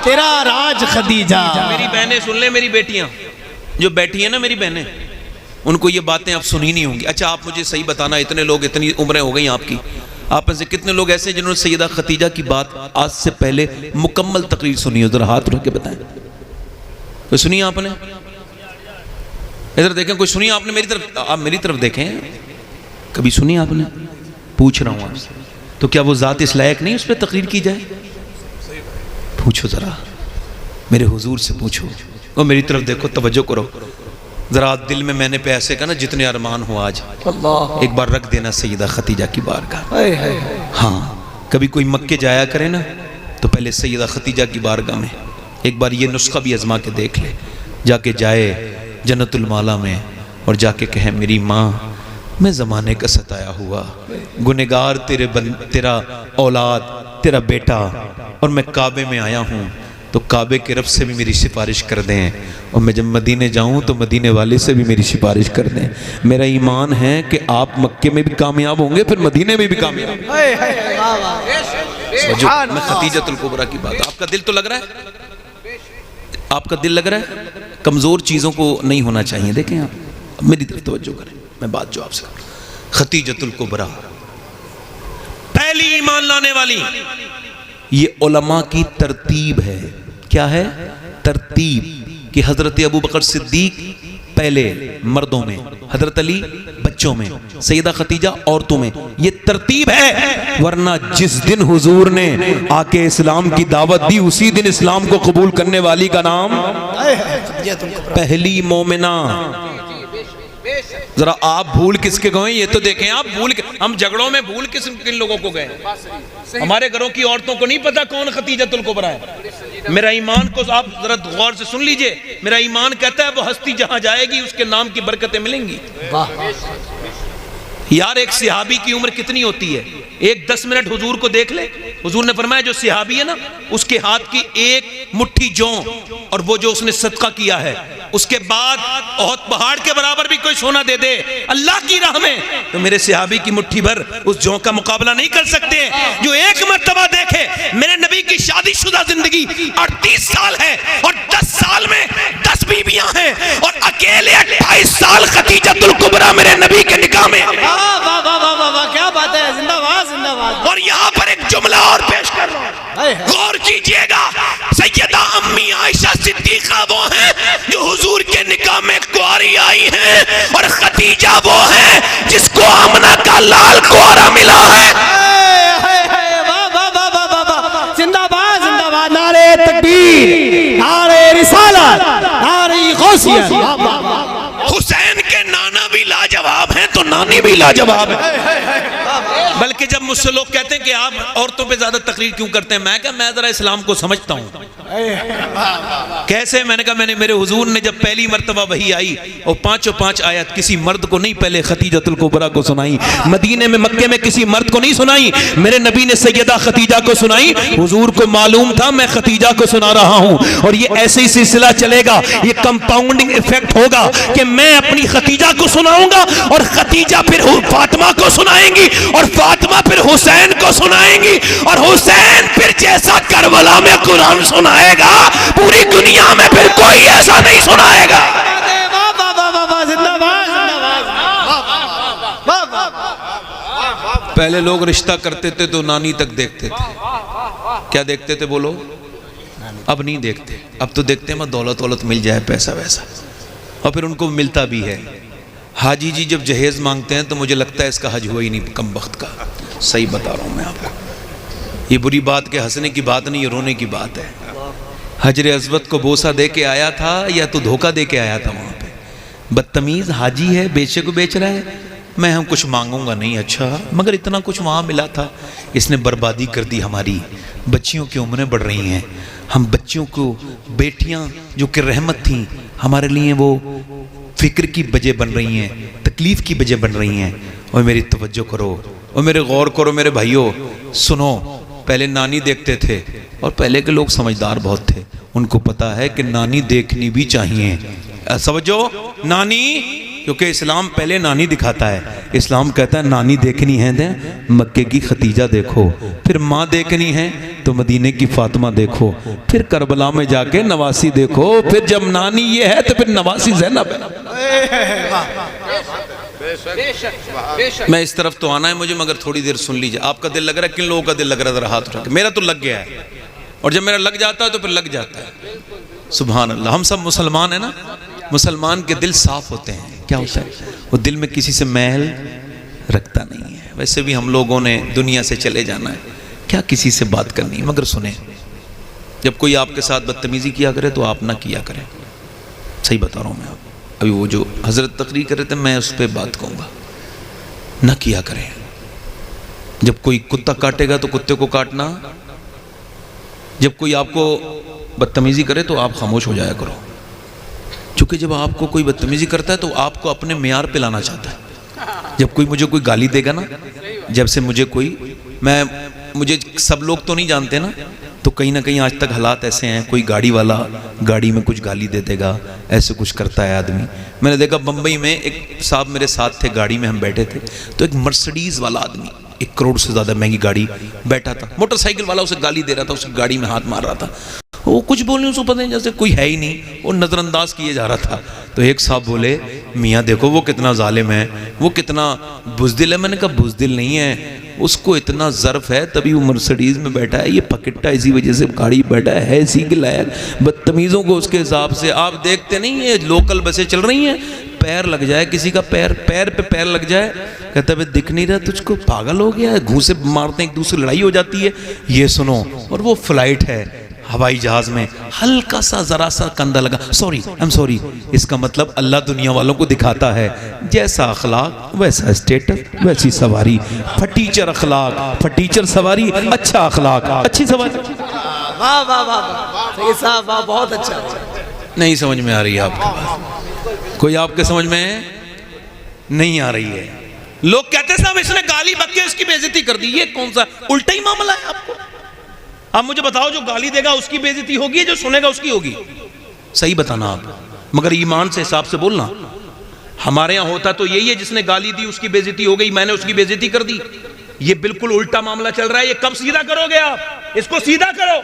تیرا راج خدیجہ. میری بہنیں سن لیں, میری بیٹیاں جو بیٹھی ہیں نا, میری بہنیں, ان کو یہ باتیں آپ سنی نہیں ہوں گی. اچھا آپ مجھے صحیح بتانا, اتنے لوگ, اتنی عمریں ہو گئی آپ کی, آپ میں سے کتنے لوگ ایسے جنہوں نے سیدہ خدیجہ کی بات آج سے پہلے مکمل تقریر سنی ہو؟ ذرا ہاتھ اٹھا کے بتائیں. کوئی سنی آپ نے؟ ادھر دیکھیں, کوئی سنی آپ نے؟ میری طرف, آپ میری طرف دیکھیں, کبھی سنی آپ نے؟ پوچھ رہا ہوں آپ سے, تو کیا وہ ذات اس لائق نہیں اس پہ تقریر کی جائے؟ پوچھو ذرا, میرے حضور سے پوچھو. وہ میری طرف دیکھو, توجہ کرو ذرا. دل میں نے پہ ایسے کہا نا, جتنے ارمان ہو آج ایک بار رکھ دینا سیدہ خدیجہ کی بارگاہ. ہاں, کبھی کوئی مکے جایا کرے نا تو پہلے سیدہ خدیجہ کی بارگاہ میں ایک بار یہ نسخہ بھی آزما کے دیکھ لے. جا کے جائے جنت المالا میں اور جا کے کہے, میری ماں میں زمانے کا ستایا ہوا گنہگار, تیرا اولاد, تیرا بیٹا, اور میں کعبے میں آیا ہوں, تو کعبے کے رب سے بھی میری سفارش کر دیں، اور میں جب مدینے جاؤں تو مدینے والے سے بھی میری سفارش کر دیں۔ میرا ایمان ہے کہ آپ مکے میں بھی کامیاب ہوں گے، پھر مدینے میں بھی کامیاب ہوں گے۔ میں خدیجۃ الکبریٰ کی بات، آپ کا دل تو لگ رہا ہے، آپ کا دل لگ رہا ہے، کمزور چیزوں کو نہیں ہونا چاہیے۔ دیکھیں آپ میری طرف توجہ کریں، میں بات جو آپ سے کروں، خدیجۃ الکبریٰ پہلی ایمان لانے والی، یہ علماء کی ترتیب ہے۔ کیا ہے؟ ترتیب، کہ حضرت ابوبکر صدیق پہلے مردوں میں، حضرت علی بچوں میں، سیدہ خدیجہ عورتوں میں، یہ ترتیب ہے۔ ورنہ جس دن حضور نے آ کے اسلام کی دعوت دی، اسی دن اسلام کو قبول کرنے والی کا نام پہلی مومنہ۔ ذرا آپ بھول کس کے گئے یہ تو دیکھیں، آپ بھول کے، ہم جھگڑوں میں بھول کن لوگوں کو گئے؟ ہمارے گھروں کی عورتوں کو نہیں پتا کون خدیجۃ الکبریٰ ہے۔ میرا ایمان کو آپ ذرا غور سے سن لیجئے، میرا ایمان کہتا ہے وہ ہستی جہاں جائے گی اس کے نام کی برکتیں ملیں گی۔ یار ایک صحابی کی عمر کتنی ہوتی ہے؟ ایک 10 منٹ حضور کو دیکھ لے، حضور نے فرمایا جو صحابی ہے نا، اس کے ہاتھ کی ایک مٹھی جوں اور وہ جو اس نے صدقہ کیا ہے، اس کے بعد احد پہاڑ کے برابر بھی کوئی سونا دے دے اللہ کی راہ میں، تو میرے صحابی کی مٹھی بھر اس جوں کا مقابلہ نہیں کر سکتے۔ جو ایک مرتبہ دیکھے میرے نبی کی شادی شدہ زندگی 38 سال ہے، اور 10 سال میں 10 بیویاں ہیں، اور اکیلے 28 سال خدیجۃ الکبریٰ میرے نبی کے نکاح میں۔ کیا بات ہے، زندہ باد زندہ باد۔ اور یہاں پر ایک جملہ اور پیش کر رہا ہوں، غور کیجئے گا، سیدہ امی عائشہ صدیقہ وہ ہیں جو حضور کے نکاح میں کنواری آئی ہیں، اور خدیجہ وہ ہیں جس کو آمنہ کا لال کنوارا ملا ہے۔ زندہ باد زندہ باد، نعرہ تکبیر، نعرہ رسالت، نعرہ غوثیت۔ حسین کے نانا بھی لاجواب ہیں تو نانی بھی لاجواب ہے۔ بلکہ جب مجھ سے لوگ کہتے ہیں کہ آپ عورتوں پہ زیادہ تقریر کیوں کرتے ہیں، میں کہا میں ذرا اسلام کو سمجھتا ہوں۔ کیسے؟ میں نے کہا میرے حضور نے جب پہلی مرتبہ وحی آئی اور 5 آیت کسی مرد کو نہیں پہلے خدیجۃ الکبریٰ کو سنائی، مدینے میں مکے میں کسی مرد کو نہیں سنائی، میرے نبی نے سیدہ خدیجہ کو سنائی۔ حضور کو معلوم تھا میں خدیجہ کو سنا رہا ہوں، اور یہ ایسے ہی سلسلہ چلے گا، یہ کمپاؤنڈنگ ایفیکٹ ہوگا کہ میں اپنی خدیجہ کو سناؤں گا، اور خدیجہ پھر فاطمہ کو سنائیں گی، اور فاطمہ پھر حسین کو سنائیں گی، اور حسین پھر جیسا کربلا میں قرآن سنائے گا پوری دنیا میں پھر کوئی ایسا نہیں سنائے گا۔ پہلے لوگ رشتہ کرتے تھے تو نانی تک دیکھتے تھے، کیا دیکھتے تھے بولو؟ اب نہیں دیکھتے، اب تو دیکھتے ہیں دولت مل جائے، پیسہ ویسا، اور پھر ان کو ملتا بھی ہے۔ حاجی جی جب جہیز مانگتے ہیں تو مجھے لگتا ہے اس کا حج ہوا ہی نہیں، کم بخت کا، صحیح بتا رہا ہوں میں آپ کو۔ یہ بری بات کہ ہنسنے کی بات نہیں، یہ رونے کی بات ہے۔ حجر اسود کو بوسہ دے کے آیا تھا یا تو دھوکہ دے کے آیا تھا وہاں پہ؟ بدتمیز حاجی ہے، بیچے کو بیچ رہا ہے، میں ہم کچھ مانگوں گا نہیں، اچھا مگر اتنا کچھ وہاں ملا تھا۔ اس نے بربادی کر دی ہماری، بچیوں کی عمریں بڑھ رہی ہیں، ہم بچیوں کو، بیٹیاں جو کہ رحمت تھیں ہمارے لیے، وہ فکر کی وجہ بن رہی ہیں، تکلیف کی وجہ بن رہی ہیں۔ اور میری توجہ کرو، اور میرے غور کرو میرے بھائیوں، سنو، پہلے نانی دیکھتے تھے، اور پہلے کے لوگ سمجھدار بہت تھے، ان کو پتا ہے کہ نانی دیکھنی بھی چاہیے۔ سمجھو نانی، کیونکہ اسلام پہلے نانی دکھاتا ہے، اسلام کہتا ہے نانی دیکھنی ہے دیں مکے کی خدیجہ دیکھو، پھر ماں دیکھنی ہے تو مدینے کی فاطمہ دیکھو، پھر کربلا میں جا کے نواسی دیکھو، پھر جب نانی یہ ہے تو پھر نواسی زینب ہے۔ میں اس طرف تو آنا ہے مجھے، مگر تھوڑی دیر سن لیجئے۔ آپ کا دل لگ رہا ہے؟ کن لوگوں کا دل لگ رہا ہے؟ ذرا ہاتھ اٹھا کے۔ میرا تو لگ گیا ہے، اور جب میرا لگ جاتا ہے تو پھر لگ جاتا ہے۔ سبحان اللہ، ہم سب مسلمان ہیں نا، مسلمان کے دل صاف ہوتے ہیں، کیا ہوتا ہے؟ وہ دل میں کسی سے میل رکھتا نہیں ہے۔ ویسے بھی ہم لوگوں نے دنیا سے چلے جانا ہے، کیا کسی سے بات کرنی ہے؟ مگر سنیں، جب کوئی آپ کے ساتھ بدتمیزی کیا کرے تو آپ نہ کیا کریں، صحیح بتا رہا ہوں میں آپ۔ ابھی وہ جو حضرت تقریر کر رہے تھے میں اس پہ بات کہوں گا، نہ کیا کریں۔ جب کوئی کتا کاٹے گا تو کتے کو کاٹنا، جب کوئی آپ کو بدتمیزی کرے تو آپ خاموش ہو جایا کرو، چونکہ جب آپ کو کوئی بدتمیزی کرتا ہے تو آپ کو اپنے معیار پہ لانا چاہتا ہے۔ جب کوئی مجھے کوئی گالی دے گا نا، جب سے مجھے کوئی، مجھے سب لوگ تو نہیں جانتے نا، تو کہیں نہ کہیں آج تک حالات ایسے ہیں، کوئی گاڑی والا گاڑی میں کچھ گالی دے دے گا، ایسے کچھ کرتا ہے آدمی. میں نے دیکھا بمبئی میں ایک صاحب میرے ساتھ تھے، گاڑی میں ہم بیٹھے تھے، تو ایک مرسڈیز والا آدمی 1 کروڑ سے زیادہ مہنگی گاڑی بیٹھا تھا، موٹر سائیکل والا اسے گالی دے رہا تھا، اس کی گاڑی میں ہاتھ مار رہا تھا. وہ کچھ بولنے اس کو پتہ نہیں، جیسے کوئی ہے ہی نہیں، وہ نظر انداز کیے جا رہا تھا. تو ایک صاحب بولے میاں دیکھو وہ کتنا ظالم ہے، وہ کتنا بزدل ہے. میں نے کہا بزدل نہیں ہے، اس کو اتنا ظرف ہے تبھی وہ مرسڈیز میں بیٹھا ہے، یہ پکٹا اسی وجہ سے گاڑی بیٹھا ہے اسی کے لائق. بدتمیزوں کو اس کے حساب سے آپ دیکھتے نہیں، یہ لوکل بسیں چل رہی ہیں، پیر لگ جائے کسی کا، پیر پہ پیر لگ جائے، کہتا ہے دکھ نہیں رہا تجھ کو، پاگل ہو گیا ہے، گھوسے مارتے ہیں ایک دوسرے، لڑائی ہو جاتی ہے. یہ سنو، اور وہ فلائٹ ہے ہوائی جہاز میں، ہلکا سا ذرا سا کندھا لگا، سوری، اس کا مطلب اللہ دنیا والوں کو دکھاتا ہے جیسا اخلاق ویسا اسٹیٹس ویسی سواری. پھٹیچر اخلاق پھٹیچر سواری، اچھا اخلاق اچھی سواری. واہ واہ واہ سید صاحب واہ، بہت اچھا. نہیں سمجھ میں آ رہی ہے آپ کے پاس؟ کوئی آپ کے سمجھ میں نہیں آ رہی ہے؟ لوگ کہتے ہیں صاحب اس نے گالی بک کے اس کی بے عزتی کر دی. یہ کون سا الٹا ہی معاملہ ہے آپ کو؟ آپ مجھے بتاؤ، جو گالی دے گا اس کی بے عزتی ہوگی، جو سنے گا اس کی ہوگی؟ صحیح بتانا آپ، مگر ایمان سے حساب سے بولنا. ہمارے ہاں ہوتا تو یہی ہے، جس نے گالی دی اس کی بے عزتی ہو گئی، میں نے اس کی بے عزتی کر دی. یہ بالکل الٹا معاملہ چل رہا ہے. یہ کب سیدھا کرو گے آپ؟ اس کو سیدھا کرو.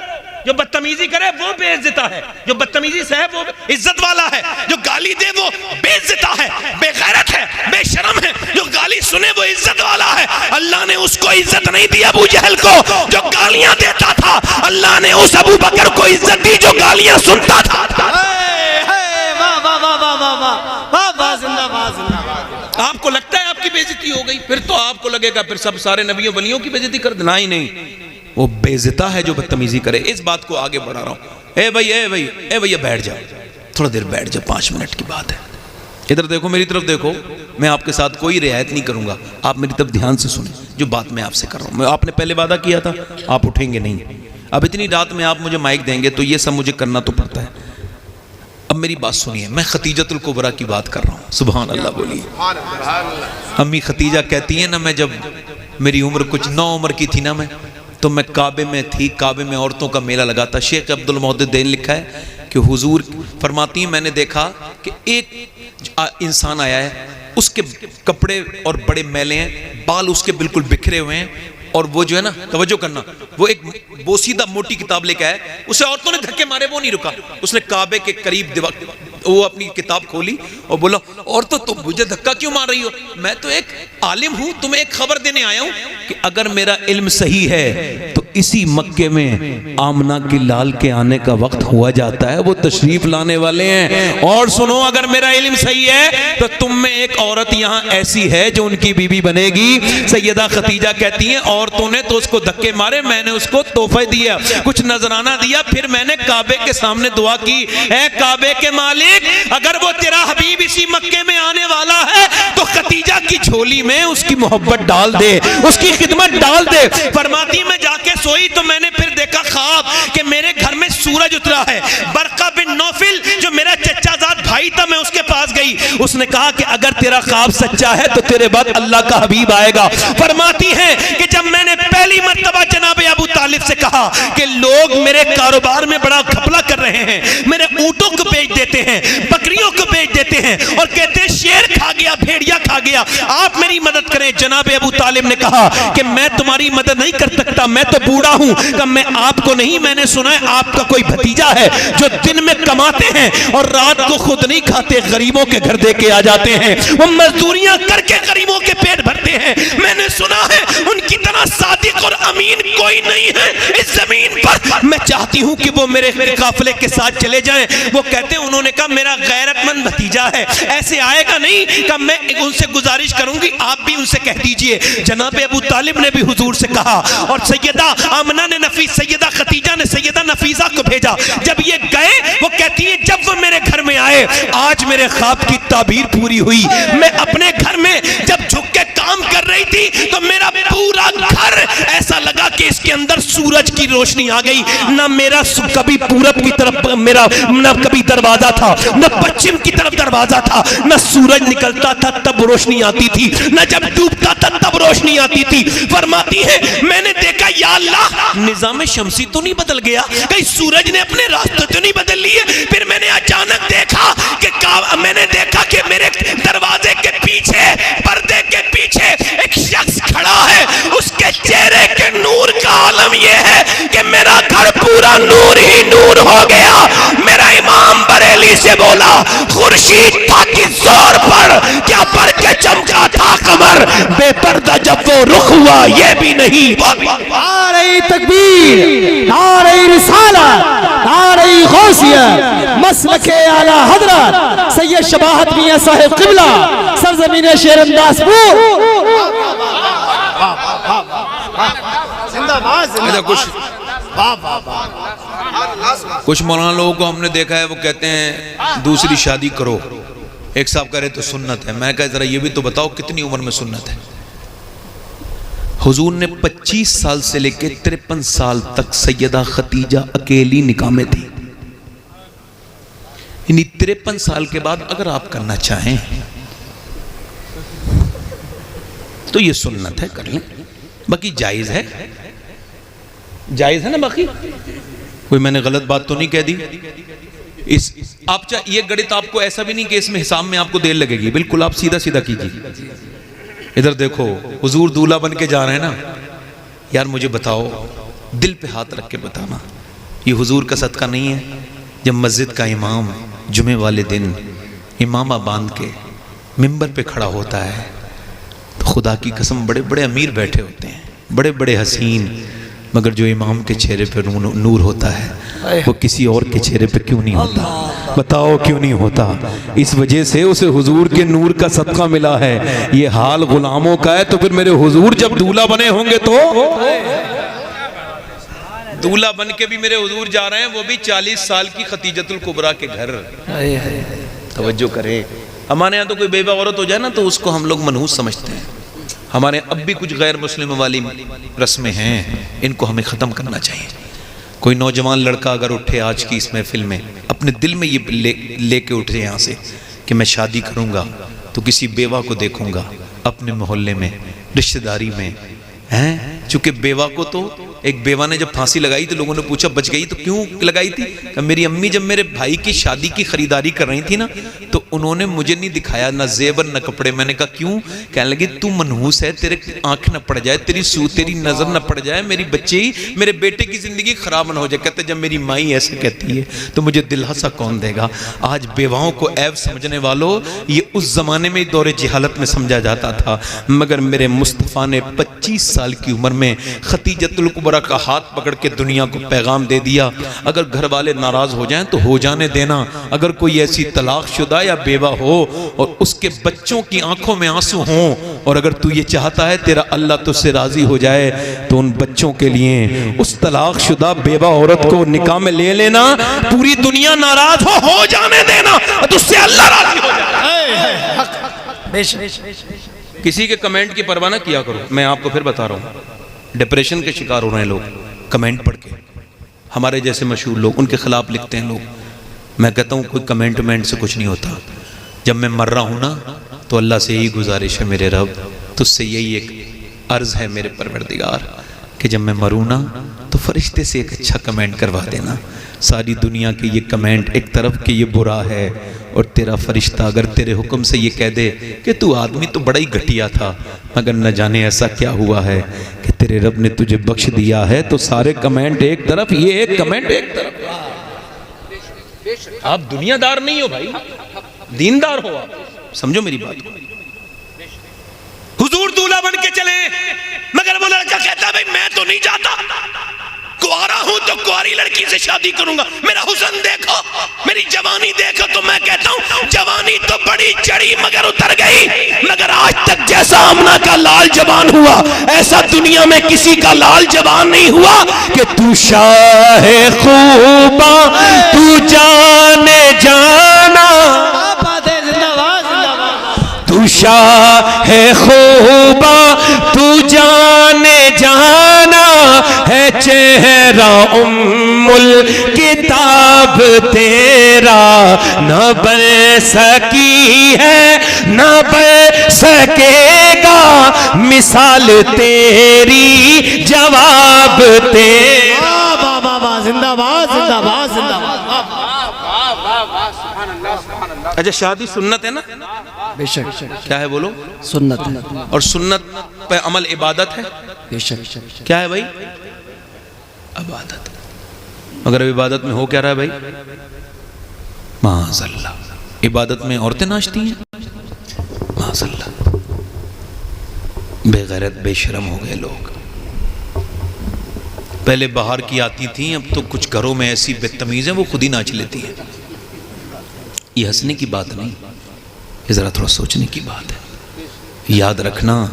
جو بدتمیزی کرے وہ بے عزت ہے، جو بدتمیزی سے ہے وہ عزت والا ہے، جو گالی دے وہ بے عزت ہے، بے غیرت ہے، بے شرم ہے. جو گالی سنے وہ عزت والا ہے. اللہ نے اس کو عزت نہیں دی ابو جہل کو جو گالیاں دیتا تھا، اللہ نے اس ابو بکر کو عزت دی جو گالیاں سنتا تھا. آپ کو لگتا ہے آپ کی بے عزتی ہو گئی، پھر تو آپ کو لگے گا پھر سب سارے نبیوں ولیوں کی بے عزتی کر دینا. ہی نہیں، وہ بے عزتہ ہے جو بدتمیزی کرے. اس بات کو آگے بڑھا رہا ہوں. اے بھئی بیٹھ جاؤ، تھوڑا دیر بیٹھ جاؤ، 5 منٹ کی بات ہے. ادھر دیکھو، میری طرف دیکھو. میں آپ کے ساتھ کوئی رعایت نہیں کروں گا، آپ میری طرف دھیان سے سنیں جو بات میں آپ سے کر رہا ہوں. آپ نے پہلے وعدہ کیا تھا آپ اٹھیں گے نہیں. اب اتنی رات میں آپ مجھے مائک دیں گے تو یہ سب مجھے کرنا تو پڑتا ہے. اب میری بات سنیے، میں خدیجۃ الکبریٰ کی بات کر رہا ہوں. سبحان اللہ بولیے. امی خدیجہ کہتی ہیں نا، میں جب میری عمر کچھ 9 عمر کی تھی نا، تو میں کعبے میں تھی، کعبے میں عورتوں کا میلہ لگا تھا. شیخ عبد المحدث دین لکھا ہے کہ حضور فرماتی ہیں میں نے دیکھا کہ ایک انسان آیا ہے، اس کے کپڑے اور بڑے میلے ہیں، بال اس کے بالکل بکھرے ہوئے ہیں، اور وہ جو ہے نا، توجہ کرنا، وہ ایک بوسیدہ موٹی کتاب لے کے آئے. اسے عورتوں نے دھکے مارے، وہ نہیں رکا. اس نے کعبے کے قریب وہ اپنی کتاب کھولی اور بولا عورتوں تم مجھے دھکا کیوں مار رہی ہو؟ میں تو ایک عالم ہوں، تمہیں ایک خبر دینے آیا ہوں کہ اگر میرا علم صحیح ہے تو اسی مکے میں آمنہ کی لال کے آنے کا وقت ہوا جاتا ہے، وہ تشریف لانے والے ہیں. اور سنو، اگر میرا علم صحیح ہے تو تم میں ایک عورت یہاں ایسی ہے جو ان کی بیوی بنے گی. سیدہ خدیجہ کہتی ہیں عورتوں نے تو اس کو دھکے مارے، میں نے اس کو تحفہ دیا، کچھ نذرانہ دیا، پھر میں نے کعبے کے سامنے دعا کی، اے کعبے کے مالک اگر وہ تیرا حبیب اسی مکے میں آنے والا ہے تو خدیجہ کی جھولی میں اس کی محبت ڈال دے، اس کی خدمت ڈال دے. فرماتی میں جا کے سوئی تو میں نے پھر دیکھا خواب کہ میرے گھر میں سورج اترا ہے. برقہ بن نوفل جو میرا چچا زاد بھائی تھا، میں اس کے پاس گئی، اس نے کہا کہ اگر تیرا خواب سچا ہے تو تیرے بعد اللہ کا حبیب آئے گا. فرماتی ہیں کہ جب میں نے پہلی مرتبہ جناب ابو طالب سے کہا کہ لوگ میرے کاروبار میں بڑا گھپلا کر رہے ہیں، میرے اونٹوں کو بیچ دیتے ہیں، بکریوں کو بیچ دیتے ہیں، اور کہتے ہیں شیر کھا گیا، بھیڑیا کھا گیا، آپ میری مدد کریں. جناب ابو طالب نے کہا کہ میں تمہاری مدد نہیں کر سکتا، میں تو بوڑھا ہوں. کہ میں آپ کو نہیں، میں نے سنا ہے آپ کا کوئی بھتیجا ہے جو دن میں کماتے ہیں اور رات کو خود نہیں کھاتے، غریبوں کے گھر دے کے آ جاتے ہیں، وہ مزدوریاں کر کے غریبوں کے پیٹ بھرتے ہیں. میں نے سنا ہے ان کی طرح صادق اور امین کوئی نہیں ہے اس زمین پر. میں چاہتی ہوں کہ وہ میرے قافلے کے ساتھ چلے جائیں. وہ کہتے ہیں انہوں نے کہا میرا غیرت مند بھتیجا ہے، ایسے آئے گا نہیں. کہ میں ان سے گزارش کروں گی آپ بھی ان سے کہہ دیجئے. جناب ابو طالب نے بھی حضور سے کہا، اور سیدہ آمنہ نے سیدہ خدیجہ نے سیدہ نفیسہ کو بھیجا. جب یہ گئے وہ کہتی ہیں جب وہ میرے گھر میں آئے آج میرے خواب کی تعبیر پوری ہوئی. میں اپنے گھر میں جب جھک کے کام کر رہی تھی تو میرا پورا گھر ایسا لگا کہ اس کے اندر سورج کی روشنی آ گئی. نہ میرا کبھی پورب کی طرف میرا نہ کبھی دروازہ تھا, نہ پچھم کی طرف دروازہ تھا, نہ سورج نکلتا تھا تب روشنی آتی تھی, نہ جب ڈوبتا تھا تب روشنی آتی تھی. فرماتی ہے میں نے دیکھا یا اللہ نظام شمسی تو نہیں بدل گیا, کہیں سورج نے اپنے راستے تو نہیں بدل لیے. پھر میں نے اچانک دیکھا کہ میرے دروازے کے پیچھے, پردے کے پیچھے ایک شخص کھڑا ہے. اس کے چہرے کے نور کا عالم یہ ہے کہ میرا گھر پورا نور ہی نور ہو گیا. میرا امام بریلی سے بولا خورشید تھا کس زور پر, کیا پر کے چمکا تھا قمر, بے پردہ جب وہ رخ ہوا یہ بھی نہیں. نعرہ تکبیر, نعرہ رسالت, نعرہ غوثیہ, مسلک اعلی حضرت سید شباہت میاں صاحب قبلہ, سرزمین شیر انداز پور. کچھ مولانا لوگوں کو ہم نے دیکھا ہے وہ کہتے ہیں دوسری شادی کرو. ایک صاحب کہہ رہے تو سنت ہے. میں کہا ذرا یہ بھی تو بتاؤ کتنی عمر میں سنت ہے. حضور نے 25 سال سے لے کے 53 سال تک سیدہ خدیجہ اکیلی نکاح میں تھی. یعنی 53 سال کے بعد اگر آپ کرنا چاہیں تو یہ سنت ہے, کر لیں. باقی جائز ہے, جائز ہے نا. باقی کوئی میں نے غلط بات تو نہیں کہہ دی. یہ گڑت آپ کو ایسا بھی نہیں کہ اس میں حساب میں آپ کو دیر لگے گی, بالکل آپ سیدھا سیدھا کیجیے. ادھر دیکھو حضور دولہا بن کے جا رہے ہیں نا. یار مجھے بتاؤ, دل پہ ہاتھ رکھ کے بتانا, یہ حضور کا صدقہ نہیں ہے جب مسجد کا امام جمعے والے دن امامہ باندھ کے منبر پہ کھڑا ہوتا ہے تو خدا کی قسم بڑے بڑے امیر بیٹھے ہوتے ہیں, بڑے بڑے حسین, مگر جو امام کے چہرے پہ نور ہوتا ہے وہ کسی اور کے چہرے پہ کیوں نہیں ہوتا؟ بتاؤ کیوں نہیں ہوتا؟ اس وجہ سے اسے حضور کے نور کا صدقہ ملا ہے. یہ حال غلاموں کا ہے تو پھر میرے حضور جب دولہا بنے ہوں گے تو دولہا بن کے بھی میرے حضور جا رہے ہیں, وہ بھی 40 سال کی خدیجۃ الکبریٰ کے گھر. توجہ کرے, ہمارے یہاں تو کوئی بیوہ عورت ہو جائے نا تو اس کو ہم لوگ منحوس سمجھتے ہیں. ہمارے اب بھی کچھ غیر مسلم والی رسمیں ہیں, ان کو ہمیں ختم کرنا چاہیے. کوئی نوجوان لڑکا اگر اٹھے آج کی اس محفل میں, اپنے دل میں یہ لے کے اٹھے یہاں سے کہ میں شادی کروں گا تو کسی بیوہ کو دیکھوں گا اپنے محلے میں, رشتہ داری میں. چونکہ بیوہ کو تو ایک بیوہ نے جب پھانسی لگائی تو لوگوں نے پوچھا بچ گئی تو کیوں لگائی تھی؟ کہ میری امی جب میرے بھائی کی شادی کی خریداری کر رہی تھی نا تو انہوں نے مجھے نہیں دکھایا نہ زیور نہ کپڑے. میں نے کہا کیوں؟ کہنے لگے تو منحوس ہے, تیرے آنکھ نہ پڑ جائے, تیری نظر نہ پڑ جائے, میری بچے ہی میرے بیٹے کی زندگی خراب نہ ہو جائے. کہتے جب میری مائی ایسے کہتی ہے تو مجھے دلہاسا کون دے گا؟ آج بیواؤں کو عیب سمجھنے والوں, یہ اس زمانے میں دور جہالت میں سمجھا جاتا تھا, مگر میرے مصطفیٰ نے 25 سال کی عمر میں خدیجۃ الکبریٰ کا ہاتھ پکڑ کے دنیا کو پیغام دے دیا. اگر گھر والے ناراض ہو جائیں تو ہو جانے دینا. اگر کوئی ایسی طلاق شدہ یا بیوہ ہو اور اس کے بچوں کی آنکھوں میں آنسو ہوں, اور اگر تو یہ چاہتا ہے تیرا اللہ تجھ سے راضی ہو جائے تو ان بچوں کے لیے اس طلاق شدہ بیوہ عورت کو نکاح میں لے لینا. پوری دنیا ناراض ہو جانے دینا, تجھ سے اللہ راضی ہو جائے. کسی کے کمنٹ کی پرواہ نہ کیا کرو. میں آپ کو پھر بتا رہا ہوں, ڈپریشن کے شکار ہو رہے ہیں لوگ کمنٹ پڑھ کے. ہمارے جیسے مشہور لوگ ان کے خلاف لکھتے ہیں لوگ. میں کہتا ہوں کوئی کمنٹ سے کچھ نہیں ہوتا. جب میں مر رہا ہوں نا تو اللہ سے یہی گزارش ہے میرے رب, تجھ سے یہی ایک عرض ہے میرے پروردگار کہ جب میں مروں نا تو فرشتے سے ایک اچھا کمنٹ کروا دینا. ساری دنیا کے یہ کمنٹ ایک طرف کہ یہ برا ہے, اور تیرا فرشتہ اگر تیرے حکم سے یہ کہہ دے کہ تو آدمی تو بڑا ہی گھٹیا تھا, مگر نہ جانے ایسا کیا ہوا ہے کہ تیرے رب نے تجھے بخش دیا ہے, تو سارے کمنٹ ایک طرف, یہ ایک کمنٹ ایک طرف. آپ دنیا دار نہیں ہو بھائی, دیندار ہو آپ. سمجھو میری بات کو. حضور دولہا بن کے چلے, مگر وہ لڑکا کہتا ہے بھئی میں تو نہیں جاتا, کوارا ہوں تو کواری لڑکی سے شادی کروں گا. میرا حسن دیکھو, میری جوانی دیکھو. تو میں کہتا ہوں جوانی تو بڑی چڑی مگر اتر گئی, مگر آج تک جیسا آمنہ کا لال جوان ہوا ایسا دنیا میں کسی کا لال جوان نہیں ہوا. کہ تو شاہ خوباں تو جانے جانا, تو شاہ خوباں تو جانے جانا, چہرہ ام الکتاب تیرا نہ بن سکی ہے نہ بن سکے گا مثال تیری جواب تیرا. واہ واہ واہ، زندہ باد زندہ باد زندہ باد. اچھا شادی سنت ہے نا؟ بے شک کیا ہے بولو؟ سنت. اور سنت پہ عمل عبادت ہے. بے شک کیا ہے بھائی؟ عبادت. مگر اب عبادت میں ہو کیا رہا ہے بھائی؟ معاذ اللہ، عبادت میں عورتیں ناچتی ہیں. معاذ اللہ، بے غیرت بے شرم ہو گئے لوگ. پہلے باہر کی آتی تھیں، اب تو کچھ گھروں میں ایسی بدتمیز ہیں وہ خود ہی ناچ لیتی ہیں. یہ ہنسنے کی بات نہیں، یہ ذرا تھوڑا سوچنے کی بات ہے. یاد رکھنا،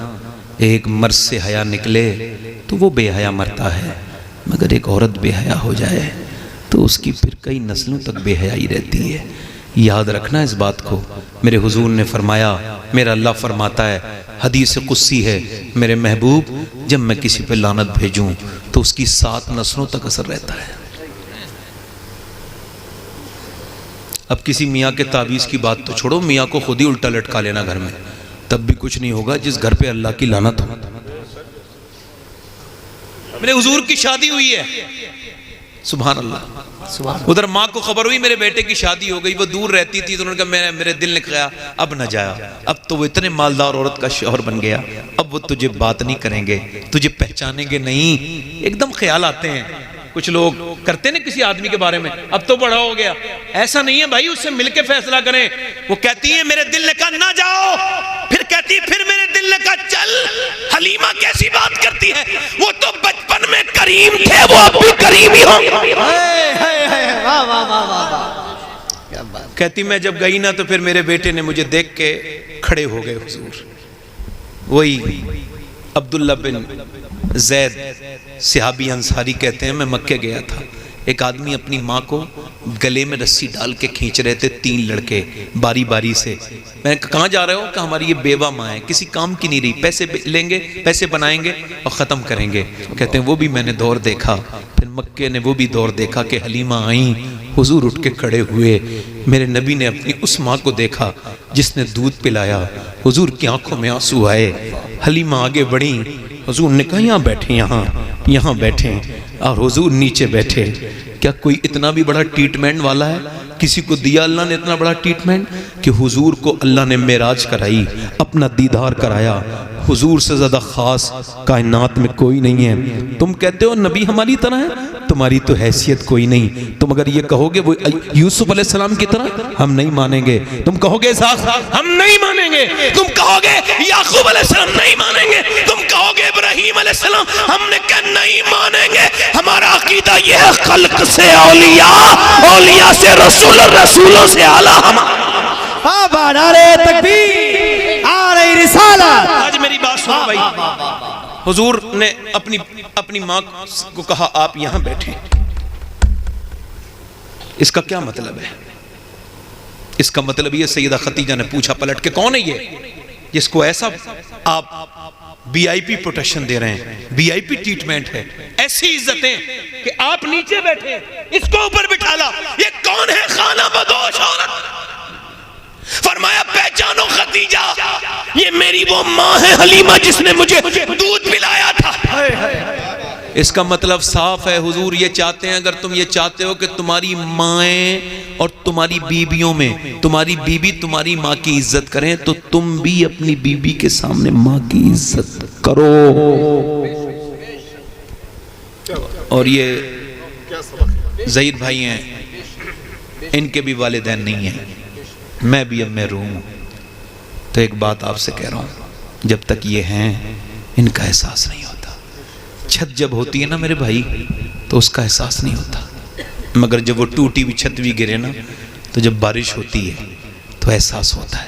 ایک مرد سے حیا نکلے تو وہ بے حیا مرتا ہے، مگر ایک عورت بے حیا ہو جائے تو اس کی پھر کئی نسلوں تک بے حیائی رہتی ہے. یاد رکھنا اس بات کو. میرے حضور نے فرمایا، میرا اللہ فرماتا ہے، حدیث قدسی ہے، میرے محبوب جب میں کسی پہ لعنت بھیجوں تو اس کی 7 نسلوں تک اثر رہتا ہے. اب کسی میاں کے تعویذ کی بات تو چھوڑو، میاں کو خود ہی الٹا لٹکا لینا گھر میں، تب بھی کچھ نہیں ہوگا جس گھر پہ اللہ کی لعنت ہو. میرے حضور کی شادی ہوئی ہے، سبحان اللہ. ادھر ماں کو خبر ہوئی میرے بیٹے کی شادی ہو گئی، وہ دور رہتی تھی تو انہوں نے کہا میرے دل نے کہا اب نہ جایا. اب تو وہ اتنے مالدار عورت کا شوہر بن گیا، اب وہ تجھے بات نہیں کریں گے، تجھے پہچانیں گے نہیں. ایک دم خیال آتے ہیں کچھ لوگ کرتے ہیں کسی آدمی کے بارے میں، اب تو بڑا ہو گیا. ایسا نہیں ہے بھائی، اس سے مل کے فیصلہ کریں. وہ کہتی ہیں میرے دل نے کہا نہ جاؤ، پھر کہتی پھر میرے دل نے کہا چل. حلیمہ کیسی بات کرتی ہے، وہ تو بچپن میں کریم تھے، وہ اب بھی کریم ہی ہوں. کہتی میں جب گئی نا تو پھر میرے بیٹے نے مجھے دیکھ کے کھڑے ہو گئے حضور. وہی عبداللہ بن زید صحابی انصاری کہتے ہیں، میں مکہ گیا تھا، ایک آدمی اپنی ماں کو گلے میں رسی ڈال کے کھینچ رہے تھے، 3 لڑکے باری باری سے. میں نے کہا کہاں جا رہے ہو؟ کہ ہماری یہ بیوہ ماں ہے، کسی کام کی نہیں رہی، پیسے لیں گے، پیسے بنائیں گے اور ختم کریں گے. کہتے ہیں وہ بھی میں نے دور دیکھا. پھر مکے نے وہ بھی دور دیکھا کہ حلیمہ آئیں، حضور اٹھ کے کھڑے ہوئے. میرے نبی نے اپنی اس ماں کو دیکھا جس نے دودھ پلایا، حضور کی آنکھوں میں آنسو آئے. حلیمہ آگے بڑھیں، حضور نے کہا یہاں بیٹھیں، یہاں بیٹھیں، اور حضور نیچے بیٹھے. کیا کوئی اتنا بھی بڑا ٹریٹمنٹ والا ہے؟ کسی کو دیا اللہ نے اتنا بڑا ٹریٹمنٹ کہ حضور کو اللہ نے معراج کرائی، اپنا دیدار کرایا. حضور سے زیادہ خاص کائنات میں کوئی نہیں ہے. تم کہتے ہو نبی ہماری طرح ہے، تمہاری تو حیثیت کوئی نہیں. تم اگر یہ کہو گے وہ یوسف علیہ السلام کی طرح، ہم نہیں مانیں گے. تم کہو گے اسحاق، ہم نہیں مانیں گے. تم کہو گے یعقوب علیہ السلام، نہیں مانیں گے. تم کہو گے ابراہیم علیہ السلام، ہم نے کہا نہیں مانیں گے. ہمارا عقیدہ یہ ہے خلق سے اولیاء، اولیاء سے رسول، رسولوں سے اعلیٰ. بابا نعرہ تکبیر، نعرہ رسالت. آج میری بات سنو بھائی. حضور نے اپنی ماں کو کہا آپ یہاں بیٹھیں. اس کا کیا مطلب ہے؟ اس کا مطلب یہ سیدہ خدیجہ نے پوچھا پلٹ کے کون ہے یہ جس کو ایسا آپ بی آئی پی پروٹیکشن دے رہے ہیں، بی آئی پی ٹریٹمنٹ ہے، ایسی عزتیں کہ آپ نیچے بیٹھے اس کو اوپر بٹھا لا. یہ کون ہے؟ خانہ بدوش عورت. فرمایا پہچانو خدیجہ، یہ میری وہ ماں ہے حلیمہ جس نے مجھے دودھ پلایا تھا. اس کا مطلب صاف ہے. حضور یہ چاہتے ہیں، اگر تم یہ چاہتے ہو کہ تمہاری مائیں اور تمہاری بیویوں میں تمہاری بیوی تمہاری ماں کی عزت کریں تو تم بھی اپنی بیوی کے سامنے ماں کی عزت کرو. اور یہ ظہیر بھائی ہیں، ان کے بھی والدین نہیں ہیں، میں بھی اب محروم ہوں. تو ایک بات آپ سے کہہ رہا ہوں، جب تک یہ ہیں ان کا احساس نہیں ہوتا. چھت جب ہوتی ہے نا میرے بھائی تو اس کا احساس نہیں ہوتا، مگر جب وہ ٹوٹی ہوئی چھت بھی گرے نا تو جب بارش ہوتی ہے تو احساس ہوتا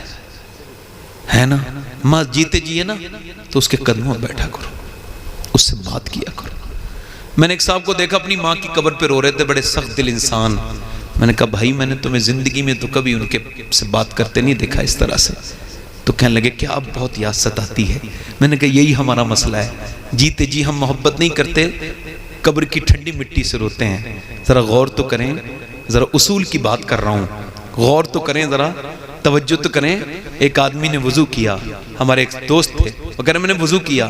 ہے نا. ماں جیتے جی ہے نا تو اس کے قدموں میں بیٹھا کرو، اس سے بات کیا کرو. میں نے ایک صاحب کو دیکھا اپنی ماں کی قبر پہ رو رہے تھے، بڑے سخت دل انسان. میں نے کہا بھائی میں نے تمہیں زندگی میں تو کبھی ان کے سے بات کرتے نہیں دیکھا اس طرح سے. تو کہنے لگے کیا اب بہت یاد ستاتی ہے. میں نے کہا یہی ہمارا مسئلہ ہے، جیتے جی ہم محبت نہیں کرتے، قبر کی ٹھنڈی مٹی سے روتے ہیں. ذرا غور تو کریں, ذرا اصول کی بات کر رہا ہوں, غور تو کریں, ذرا توجہ تو کریں. ایک آدمی نے وضو کیا, ہمارے ایک دوست تھے, وہ کہہ رہے میں نے وضو کیا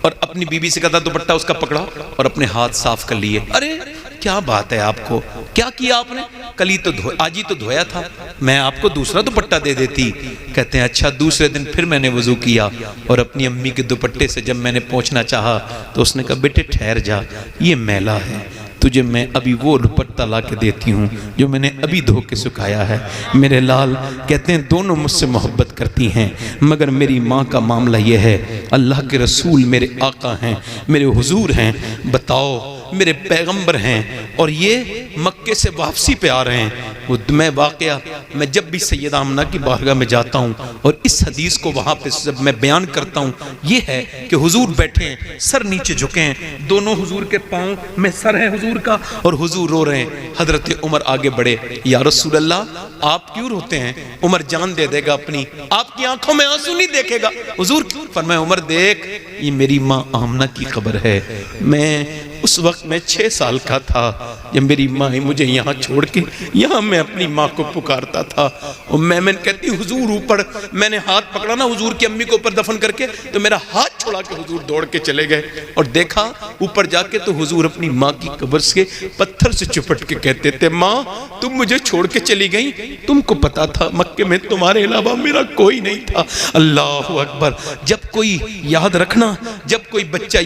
اور اپنی بیوی سے کہا دوپٹہ اس کا پکڑا اور اپنے ہاتھ صاف کر لیے. ارے کیا بات ہے, آپ کو کیا کیا آپ نے؟ کل ہی تو آج ہی تو دھویا تھا, میں آپ کو دوسرا دوپٹہ دے دیتی. کہتے ہیں اچھا. دوسرے دن پھر میں نے وضو کیا اور اپنی امی کے دوپٹے سے جب میں نے پہنچنا چاہا تو اس نے کہا بیٹے ٹھہر جا, یہ میلا ہے, تجھے میں ابھی وہ دوپٹہ لا کے دیتی ہوں جو میں نے ابھی دھو کے سکھایا ہے. میرے لال کہتے ہیں دونوں مجھ سے محبت کرتی ہیں, مگر میری ماں کا معاملہ یہ ہے, اللہ کے رسول میرے آقا ہیں, میرے حضور ہیں, بتاؤ میرے پیغمبر ہیں, اور یہ مکے سے واپسی پہ آ رہے ہیں. میں واقعہ میں جب بھی سیدہ آمنہ کی بارگاہ میں جاتا ہوں اور اس حدیث کو وہاں پہ جب میں بیان کرتا ہوں, یہ ہے کہ حضور بیٹھے ہیں, سر نیچے جھکے ہیں, دونوں حضور کے پاؤں میں سر ہے حضور کا, اور حضور رو رہے ہیں. حضرت عمر آگے بڑھے, یا رسول اللہ آپ کیوں روتے ہیں؟ عمر جان دے دے گا اپنی, آپ کی آنکھوں میں آنسو نہیں دیکھے گا. حضور فرمائے عمر دیکھ, یہ میری ماں آمنہ کی قبر ہے. میں اس وقت میں 6 سال کا تھا جب میری ماں مجھے یہاں چھوڑ کے, یہاں میں اپنی ماں کو پکارتا تھا. اور میں کہتی حضور اوپر, میں نے ہاتھ پکڑا نا حضور کی امی کو اوپر دفن کر کے, تو میرا ہاتھ چھوڑا کے حضور دوڑ کے چلے گئے, اور دیکھا اوپر جا کے تو حضور اپنی ماں کی قبر سے پتھر سے چپٹ کے کہتے تھے ماں تم مجھے چھوڑ کے چلی گئی, تم کو پتا تھا مکے میں تمہارے علاوہ میرا کوئی نہیں تھا. اللہ اکبر. جب کوئی یاد رکھنا, جب کوئی بچہ,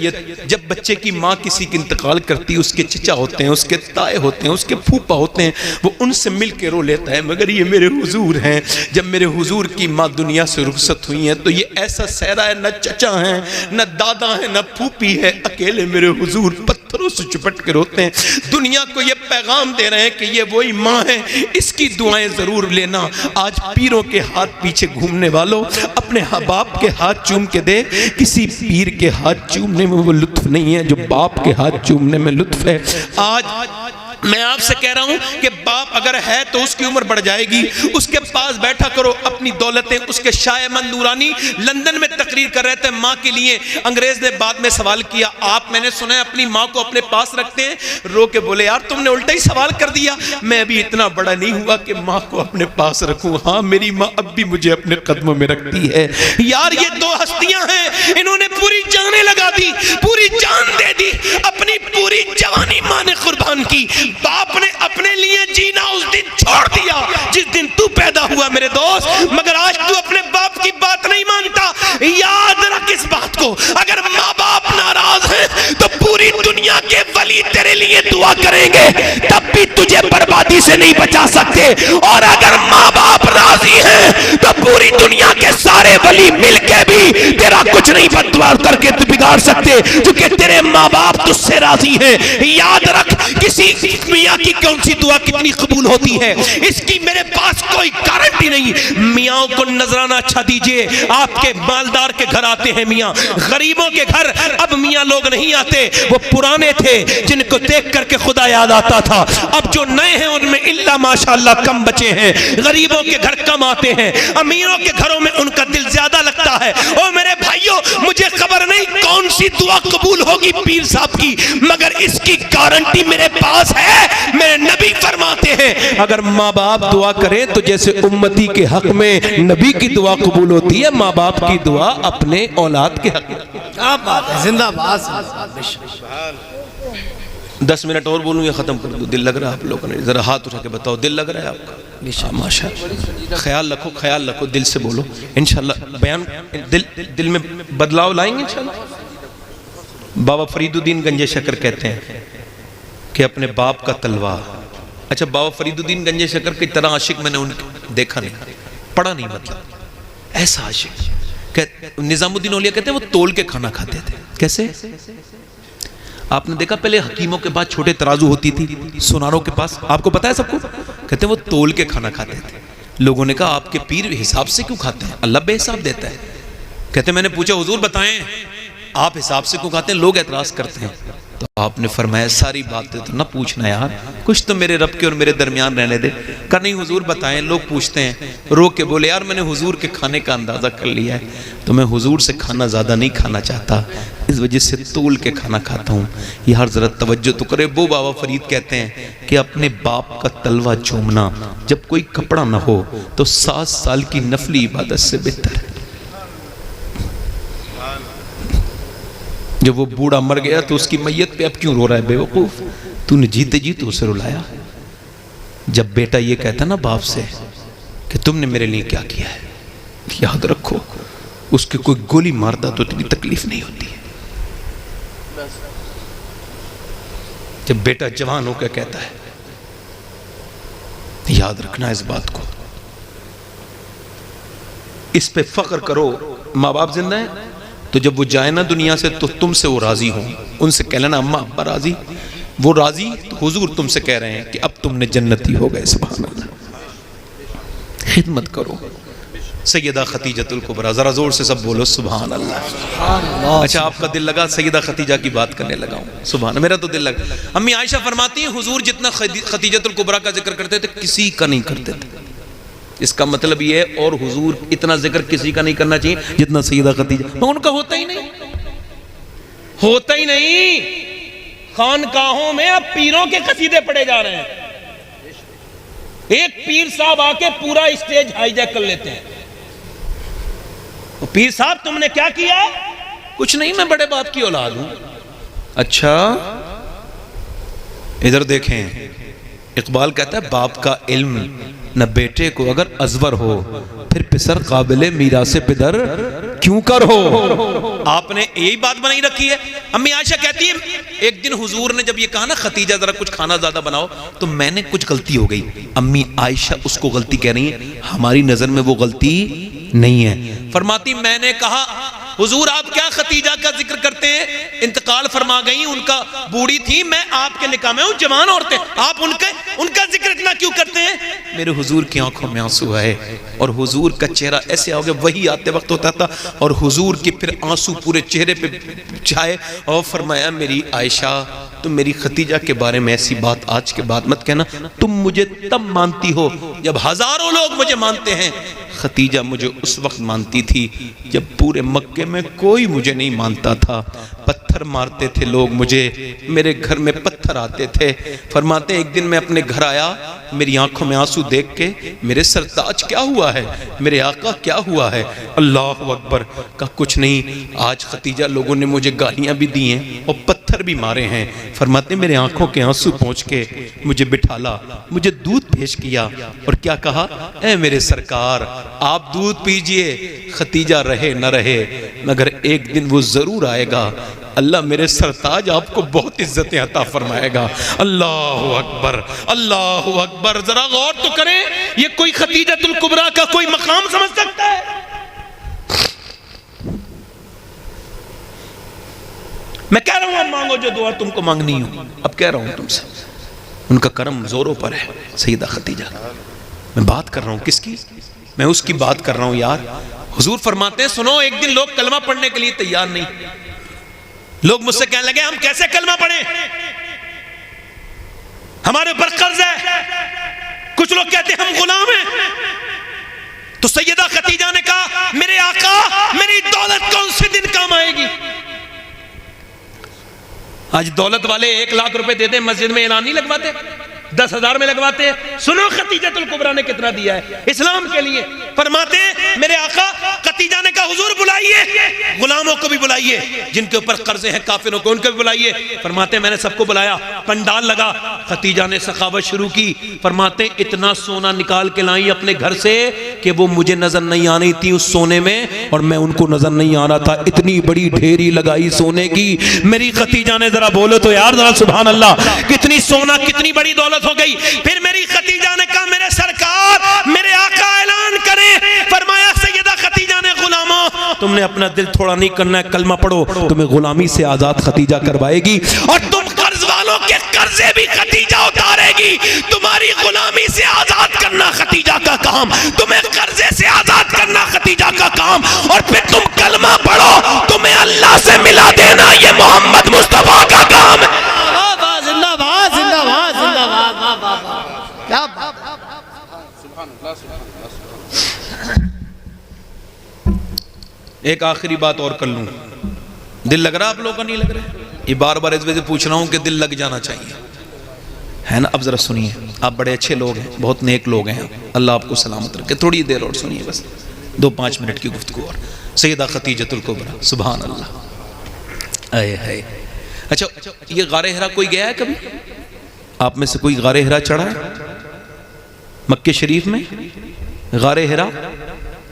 جب بچے کی ماں کسی کی انتقال کرتی, اس کے چچا ہوتے ہیں, اس کے تائے ہوتے ہیں, اس کے پھوپا ہوتے ہیں, وہ ان سے مل کے رو لیتا ہے. مگر یہ میرے حضور ہیں, جب میرے حضور کی ماں دنیا سے رخصت ہوئی ہیں تو یہ ایسا سہرا ہے, نہ چچا ہیں, نہ دادا ہیں, نہ پھوپی ہے, اکیلے میرے حضور پتھروں سے چپٹ کے روتے ہیں. دنیا کو یہ پیغام دے رہے ہیں کہ یہ وہی ماں ہے, اس کی دعائیں ضرور لینا. آج پیروں کے ہاتھ پیچھے گھومنے والوں, اپنے باپ کے ہاتھ چوم کے دے. کسی پیر کے ہاتھ چومنے میں وہ لطف نہیں ہے جو باپ کے ہاتھ چومنے میں لطف ہے. آج میں آپ سے کہہ رہا ہوں کہ باپ اگر ہے تو اس کی عمر بڑھ جائے گی, اس کے پاس بیٹھا کرو اپنی دولتیں. اس کے شاہ احمد نورانی لندن میں تقریر کر رہے تھے ماں کے لیے. انگریز نے بعد میں سوال کیا, آپ میں نے سنا ہے اپنی ماں کو اپنے پاس رکھتے ہیں؟ رو کے بولے یار تم نے الٹا ہی سوال کر دیا, میں ابھی اتنا بڑا نہیں ہوا کہ ماں کو اپنے پاس رکھوں. ہاں میری ماں اب بھی مجھے اپنے قدموں میں رکھتی ہے. یار یہ دو ہستیاں ہیں, انہوں نے پوری جانیں لگا دی, پوری جان دے دی, اپنی پوری جوانی ماں نے قربان کی. باپ نے اپنے لیے جینا اس دن چھوڑ دیا جس دن تو پیدا ہوا میرے دوست, مگر آج تو اپنے باپ کی بات نہیں مانتا. یاد رکھ اس بات کو, اگر ماں باپ ناراض ہیں تو پوری دنیا کے ولی تیرے لیے دعا کریں گے, تب بھی تجھے بربادی سے نہیں بچا سکتے. اور اگر ماں باپ راضی ہیں تو پوری دنیا کے سارے ولی مل کے بھی تیرا کچھ نہیں بددعا کر کے بگاڑ سکتے, کیونکہ تیرے ماں باپ تجھ سے راضی ہیں. یاد رکھ کسی میاں کی کون سی دعا کتنی قبول ہوتی ہے, اس کی میرے پاس کوئی گارنٹی نہیں. میاں کو نذرانہ اچھا دیجئے. آپ کے مالدار کے گھر آتے ہیں میاں, غریبوں کے گھر اب میاں لوگ نہیں آتے. وہ پرانے تھے جن کو دیکھ کر کے خدا یاد آتا تھا, اب جو نئے ہیں ان میں اللہ ماشاءاللہ کم بچے ہیں. غریبوں کے گھر کم آتے ہیں, امیروں کے گھروں میں ان کا دل زیادہ لگتا ہے. او میرے بھائیوں, مجھے خبر نہیں کون سی دعا قبول ہوگی پیر صاحب کی, مگر اس کی گارنٹی میرے پاس ہے. میرے نبی فرماتے ہیں اگر ماں باپ دعا کریں تو جیسے امتی کے حق میں نبی کی دعا قبول ہوتی ہے, ماں باپ کی دعا اپنے اولاد کے حق میں. کیا بات ہے, زندہ باد. 10 منٹ اور بولوں یا ختم کر دوں؟ دل لگ رہا ہے آپ لوگوں نے؟ ذرا ہاتھ اٹھا کے بتاؤ, دل لگ رہا ہے آپ کا؟ ماشاءاللہ. خیال رکھو, خیال رکھو, دل سے بولو انشاءاللہ. بیان دل میں بدلاؤ لائیں گے انشاءاللہ. بابا فرید الدین گنج شکر کہتے ہیں کہ اپنے باپ کا تلوار. اچھا, بابا فرید الدین گنج شکر کی طرح عاشق میں نے ان دیکھا نہیں, پڑھا نہیں, مطلب ایسا عاشق. نظام الدین اولیاء کہتے ہیں وہ تول کے کھانا کھاتے تھے. کیسے؟ آپ نے دیکھا پہلے حکیموں کے بعد چھوٹے ترازو ہوتی تھی سوناروں کے پاس, آپ کو پتا ہے سب کو. کہتے ہیں وہ تول کے کھانا کھاتے تھے. لوگوں نے کہا آپ کے پیر حساب سے کیوں کھاتے ہیں؟ اللہ بے حساب دیتا ہے. کہتے ہیں میں نے پوچھا حضور بتائیں آپ حساب سے کیوں کھاتے ہیں؟ لوگ اعتراض کرتے ہیں. تو آپ نے فرمایا ساری باتیں تو نہ پوچھنا یار، کچھ تو میرے رب کے اور میرے درمیان رہنے دے۔ کہا نہیں حضور بتائیں، لوگ پوچھتے ہیں۔ رو کے بولے یار میں نے حضور کے کھانے کا اندازہ کر لیا ہے، تو میں حضور سے کھانا زیادہ نہیں کھانا چاہتا، اس وجہ سے تول کے کھانا کھاتا ہوں۔ یار ذرا توجہ تو کرے، وہ بابا فرید کہتے ہیں کہ اپنے باپ کا تلوہ چومنا جب کوئی کپڑا نہ ہو تو 7 سال کی نفلی عبادت سے بہتر ہے۔ جب وہ بوڑھا مر گیا تو اس کی میت پہ اب کیوں رو رہا ہے بے وقوف؟ تو نے جیتے جی تو اسے رلایا۔ جب بیٹا یہ کہتا نا باپ سے کہ تم نے میرے لیے کیا کیا ہے، یاد رکھو اس کے کوئی گولی مارتا تو اتنی تکلیف نہیں ہوتی ہے۔ جب بیٹا جوان ہو کے کہتا ہے، یاد رکھنا اس بات کو، اس پہ فخر کرو۔ ماں باپ زندہ ہیں تو جب وہ جائے نا دنیا سے تو تم سے وہ راضی ہوں، ان سے کہہ لینا اماں ابا راضی، وہ راضی تو حضور تم سے کہہ رہے ہیں کہ اب تم نے جنتی ہو گئے۔ سبحان اللہ، خدمت کرو۔ سیدہ خدیجۃ الکبریٰ، ذرا زور سے سب بولو سبحان اللہ۔ اچھا آپ کا دل لگا سیدہ خدیجہ کی بات کرنے لگا ہوں، سبحان، میرا تو دل لگا۔ امی عائشہ فرماتی ہیں حضور جتنا خدیجۃ الکبریٰ کا ذکر کرتے تھے کسی کا نہیں کرتے تھے۔ اس کا مطلب یہ ہے اور حضور اتنا ذکر کسی کا نہیں کرنا چاہیے جتنا سیدہ خدیجہ، ان کا ہوتا ہی نہیں، ہوتا ہی نہیں۔ خانقاہوں میں اب پیروں کے قصیدے پڑھے جا رہے ہیں، ایک پیر صاحب آ کے پورا اسٹیج ہائی جیک کر لیتے ہیں۔ پیر صاحب تم نے کیا کیا؟ کچھ نہیں، میں بڑے باپ کی اولاد ہوں۔ اچھا ادھر دیکھیں، اقبال کہتا ہے باپ کا علم نہ بیٹے کو اگر ازور ہو، پھر پسر قابل میراث پدر کیوں کر ہو۔ آپ نے یہی بات بنائی رکھی ہے۔ امی عائشہ کہتی ہے ایک دن حضور نے جب یہ کہا نا خدیجہ ذرا کچھ کھانا زیادہ بناؤ، تو میں نے کچھ غلطی ہو گئی۔ امی عائشہ اس کو غلطی کہہ رہی ہیں، ہماری نظر میں وہ غلطی نہیں ہے۔ فرماتی میں نے کہا حضور آپ کیا خدیجہ کا ذکر کرتے ہیں، انتقال فرما گئی، ان کا بوڑھی تھی، میں آپ کے نکاح میں ہوں، جوان عورتیں، آپ ان کا ذکر اتنا کیوں کرتے ہیں؟ میرے حضور کی آنکھوں میں آنسو آئے اور حضور کا چہرہ ایسے ہو گیا، وہی آتے وقت ہوتا تھا اور حضور کی پھر آنسو پورے چہرے پہ چھائے اور فرمایا میری عائشہ تم میری خدیجہ کے بارے میں ایسی بات آج کے بعد مت کہنا، تم مجھے تب مانتی ہو جب ہزاروں لوگ مجھے مانتے ہیں، خدیجہ مجھے اس وقت مانتی تھی جب پورے مکے میں کوئی مجھے نہیں مانتا تھا، پتھر مارتے تھے لوگ مجھے، میرے گھر میں پتھر آتے تھے۔ فرماتے ایک دن میں اپنے گھر آیا، میری آنکھوں میں آنسو دیکھ کے میرے سرتاج کیا ہوا ہے، میرے آقا کیا ہوا ہے؟ اللہ اکبر، کہا کچھ نہیں، آج خدیجہ لوگوں نے مجھے گالیاں بھی دی ہیں اور پتھر بھی مارے ہیں۔ فرماتے میرے آنکھوں کے آنسو پہنچ کے مجھے بٹھالا، مجھے دودھ پیش کیا اور کیا کہا، اے میرے سرکار آپ دودھ پیجئے، خدیجہ رہے نہ رہے مگر ایک دن وہ ضرور آئے گا، اللہ میرے سرتاج آپ کو بہت عزتیں عطا فرمائے گا۔ اللہ اکبر، اللہ اکبر، ذرا غور تو کریں، یہ کوئی خدیجۃ الکبریٰ کا کوئی مقام سمجھ سکتا ہے؟ میں کہہ رہا ہوں اب مانگو جو دعا تم کو مانگنی ہو، اب کہہ رہا ہوں تم سے، ان کا کرم زوروں پر ہے۔ سیدہ خدیجہ، میں بات کر رہا ہوں کس کی؟ میں اس کی بات کر رہا ہوں یار۔ حضور فرماتے ہیں سنو، ایک دن لوگ کلمہ پڑھنے کے لیے تیار نہیں، لوگ مجھ سے کہنے لگے ہم کیسے کلمہ پڑھیں، ہمارے اوپر قرض ہے، کچھ لوگ کہتے ہیں ہم غلام ہیں۔ تو سیدہ خدیجہ نے کہا میرے آقا میری دولت کون سے دن کام آئے گی؟ آج دولت والے 1 لاکھ روپے دے دیں مسجد میں اعلان نہیں لگواتے، 10,000 میں لگواتے ہیں۔ سنو خدیجۃ الکبریٰ نے کتنا دیا ہے اسلام کے لیے۔ فرماتے ہیں میرے آقا، خدیجہ نے کہا حضور بلائیے، غلاموں کو بھی بلائیے، جن کے اوپر قرضے ہیں کافروں کو ان کو بھی بلائیے۔ فرماتے ہیں میں نے سب کو بلایا، پنڈال لگا، خدیجہ نے سخاوت شروع کی۔ فرماتے ہیں اتنا سونا نکال کے لائی اپنے گھر سے کہ وہ مجھے نظر نہیں آ رہی تھی اس سونے میں اور میں ان کو نظر نہیں آ رہا تھا، اتنی بڑی ڈھیری لگائی سونے کی میری خدیجہ نے۔ ذرا بولو تو یار ذرا سبحان اللہ، کتنی سونا کتنی بڑی دولت ہو گئی۔ پھر میری خدیجہ نے کہا میرے سرکار میرے آقا اعلان کریں۔ فرمایا سیدہ خدیجہ نے غلاموں تم نے اپنا دل تھوڑا نہیں کرنا ہے، کلمہ پڑھو، تمہیں غلامی سے آزاد خدیجہ کروائے گی اور تم قرض والوں کے قرضے بھی خدیجہ اتارے گی۔ تمہاری غلامی سے آزاد کرنا خدیجہ کا کام، تمہیں قرضے سے آزاد کرنا خدیجہ کا کام، اور پھر تم کلمہ پڑھو، تمہیں اللہ سے ملا دینا یہ محمد مصطفیٰ کا کام ہے۔ کیا بات ہے. ایک آخری بات اور کر لوں. دل لگ رہا آپ لوگوں کا؟ نہیں لگ رہا؟ یہ بار بار اس وجہ سے پوچھ رہا ہوں کہ دل لگ جانا چاہیے، ہے نا؟ اب ذرا سنیے، آپ بڑے اچھے لوگ ہیں، بہت نیک لوگ ہیں، اللہ آپ کو سلامت رکھے. تھوڑی دیر اور سنیے، بس 2-5 منٹ کی گفتگو اور. سیدہ خدیجۃ الکبریٰ، سبحان اللہ. اے ہے. اچھا یہ غار ہرا کوئی گیا ہے کبھی؟ آپ میں سے کوئی غار ہرا چڑھا ہے مکہ شریف میں؟ غار ہرا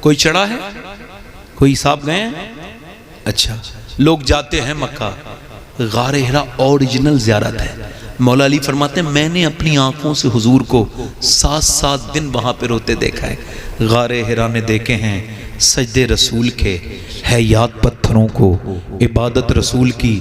کوئی چڑھا ہے؟ کوئی صاحب گئے ہیں؟ اچھا، لوگ جاتے ہیں مکہ. غار ہرا اوریجنل زیارت ہے. مولا علی فرماتے ہیں میں نے اپنی آنکھوں سے حضور کو 7 دن وہاں پہ روتے دیکھا ہے. غار ہرا نے دیکھے ہیں سجدے رسول کے، حیات پتھروں کو، عبادت رسول کی.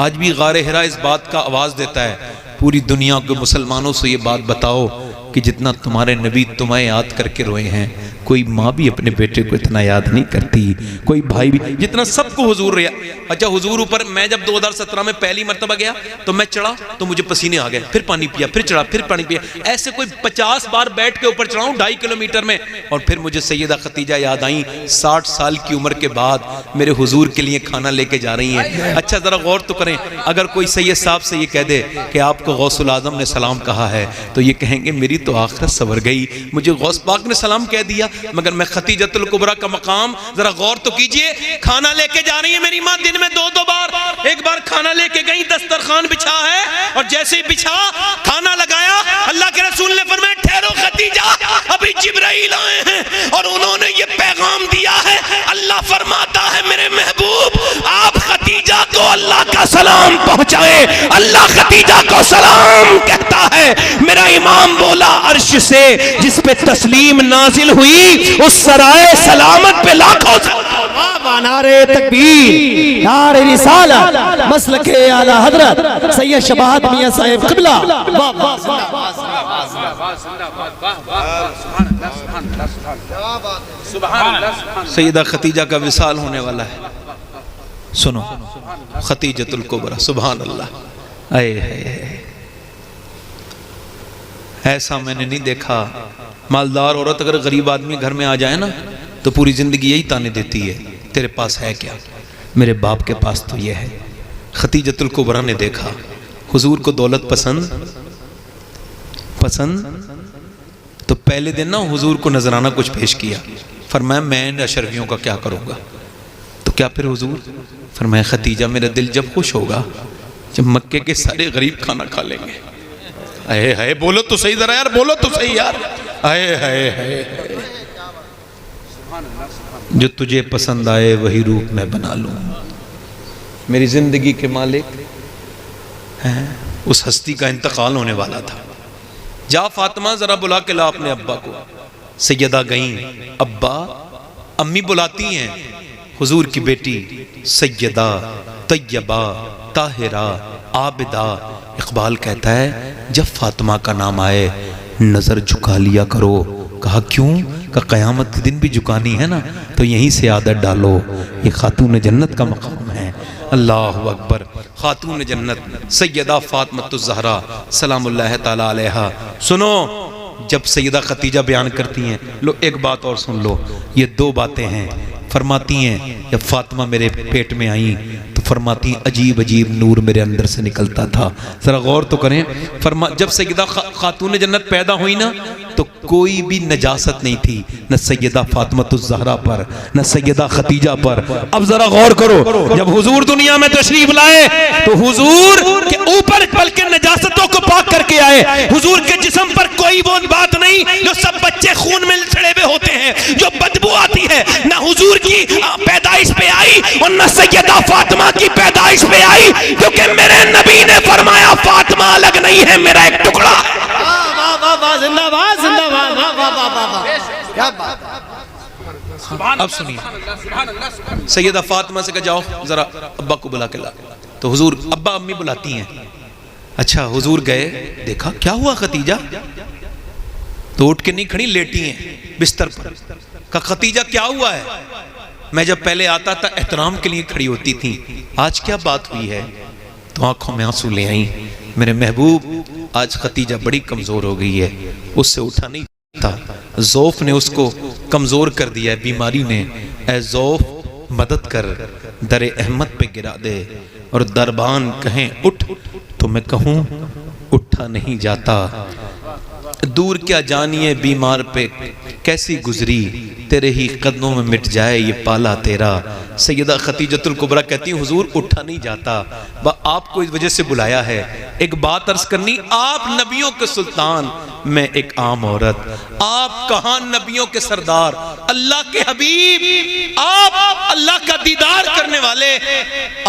آج بھی غار ہرا اس بات کا آواز دیتا ہے پوری دنیا کے مسلمانوں سے، یہ بات بتاؤ کہ جتنا تمہارے نبی تمہیں یاد کر کے روئے ہیں، کوئی ماں بھی اپنے بیٹے کو اتنا یاد نہیں کرتی، کوئی بھائی بھی جتنا سب کو حضور رہا. اچھا حضور اوپر میں جب 2017 میں پہلی مرتبہ گیا تو میں چڑھا تو مجھے پسینے آ گئے، پھر پانی پیا، پھر چڑھا، پھر پانی پیا. ایسے کوئی 50 بار بیٹھ کے اوپر چڑھا ہوں 2.5 کلومیٹر میں. اور پھر مجھے سیدہ خدیجہ یاد آئیں 60 سال کی عمر کے بعد میرے حضور کے لیے کھانا لے کے جا رہی ہیں. اچھا ذرا غور تو کریں، اگر کوئی سید صاحب سے یہ کہہ دے کہ آپ کو غوث العظم نے سلام کہا ہے تو یہ کہیں گے میری تو آخرت سنور گئی، مجھے غوث پاک نے سلام کہہ دیا. مگر میں خدیجۃ الکبریٰ کا مقام ذرا غور تو کیجئے. کھانا لے کے جا رہی ہے میری ماں دن میں 2 بار. ایک بار کھانا لے کے گئی، دسترخوان بچھا ہے اور جیسے ہی بچھا کھانا لگایا، اللہ کے رسول نے فرمایا ٹھہرو خدیجہ، ابھی جبرائیل آئے ہیں اور انہوں نے یہ پیغام دیا ہے. اللہ فرماتا ہے میرے محبوب آپ خدیجہ کو اللہ کا سلام پہنچائے. اللہ خدیجہ کو سلام کہتا ہے. میرا امام بولا عرش سے جس پہ تسلیم نازل ہوئی اس سرائے سلامت پہ لاکھوں نعرے تکبیر، نعرے رسالت، مسلک اعلی حضرت سید شباہت میاں صاحب قبلہ. سیدہ خدیجہ کا وصال ہونے والا ہے. سنو خدیجۃ الکبریٰ، سبحان اللہ. ایسا میں نے نہیں دیکھا. مالدار عورت اگر غریب آدمی گھر میں آ جائے نا تو پوری زندگی یہی تانے دیتی ہے تیرے پاس ہے کیا؟ میرے باپ کے پاس تو یہ ہے. خدیجۃ الکبریٰ نے دیکھا حضور کو دولت پسند تو پہلے دن نا حضور کو نذرانہ کچھ پیش کیا. فرمایا میں ان اشرفیوں کا کیا کروں گا؟ تو کیا پھر حضور؟ فرمایا خدیجہ میرا دل جب خوش ہوگا جب مکے کے سارے غریب کھانا کھا لیں گے. اے ہے بولو تو صحیح ذرا یار، بولو تو صحیح یار. اے ہے جو تجھے پسند آئے وہی روپ میں بنا لوں. میری زندگی کے مالک ہیں. اس ہستی کا انتقال ہونے والا تھا. جا فاطمہ ذرا بلا کے لا اپنے ابا کو. سیدہ گئیں، ابا امی بلاتی ہیں. حضور کی بیٹی سیدہ طیبہ طاہرہ عابدہ. اقبال کہتا ہے جب فاطمہ کا نام آئے نظر جھکا لیا کرو. کہا کیوں؟ کہ قیامت کے دن بھی جھکانی ہے نا تو یہیں سے عادت ڈالو. یہ خاتون جنت کا مقام ہے. اللہ اکبر. خاتون جنت سیدہ فاطمہ الزہرا سلام اللہ تعالی علیہا. سنو جب سیدہ خدیجہ بیان کرتی ہیں، لو ایک بات اور سن لو. یہ 2 باتیں ہیں. فرماتی ہیں جب فاطمہ میرے پیٹ میں آئیں تو فرماتی ہیں عجیب عجیب نور میرے اندر سے نکلتا تھا. ذرا غور تو کریں. جب سیدہ خاتون جنت پیدا ہوئی نا تو کوئی بھی نجاست نہیں تھی، نہ سیدہ فاطمہ الزہرا پر نہ سیدہ خدیجہ پر. اب ذرا غور کرو، جب حضور دنیا میں تشریف لائے تو حضور کے اوپر بلکہ نجاستوں کو پاک کر کے آئے. حضور کے جسم پر کوئی وہ بات نہیں جو سب بچے خون میں چھڑے ہوئے ہوتے ہیں، جو بدبو آتی ہے. نہ حضور کی پیدائش پہ آئی اور نہ سیدہ فاطمہ کی پیدائش پہ آئی، کیونکہ میرے نبی نے فرمایا فاطمہ الگ نہیں ہے، میرا ایک ٹکڑا ہے. زندہ باد، زندہ باد. کیا بات. اب سنیے سیدہ فاطمہ سے کہا جاؤ ذرا ابا کو بلا کے لا. تو حضور ابا امی بلاتی ہیں. اچھا حضور گئے، دیکھا کیا ہوا خدیجہ؟ تو اٹھ کے نہیں کھڑی، لیٹی ہیں بستر پر. کہا خدیجہ کیا ہوا ہے؟ میں جب پہلے آتا تھا احترام کے لیے کھڑی ہوتی تھی، آج کیا بات ہوئی ہے؟ تو آنکھوں میں آنسو لے آئیں. میرے محبوب آج ختیجہ بڑی کمزور ہو گئی ہے، اس سے اٹھا نہیں تھا، ضعف نے اس کو کمزور کر دیا ہے، بیماری نے۔ اے ضعف مدد کر، در احمد پہ گرا دے، اور دربان کہیں اٹھ تو میں کہوں اٹھا نہیں جاتا۔ دور کیا جانیے بیمار پہ کیسی گزری، تیرے ہی قدموں میں مٹ جائے یہ پالا تیرا۔ سیدہ خدیجۃ الکبریٰ کہتی ہیں حضور اٹھا نہیں جاتا، آپ کو اس وجہ سے بلایا ہے، ایک بات عرض کرنی، آپ نبیوں کے سلطان، میں ایک عام عورت، آپ کہاں نبیوں کے سردار، اللہ کے حبیب، آپ اللہ کا دیدار کرنے والے،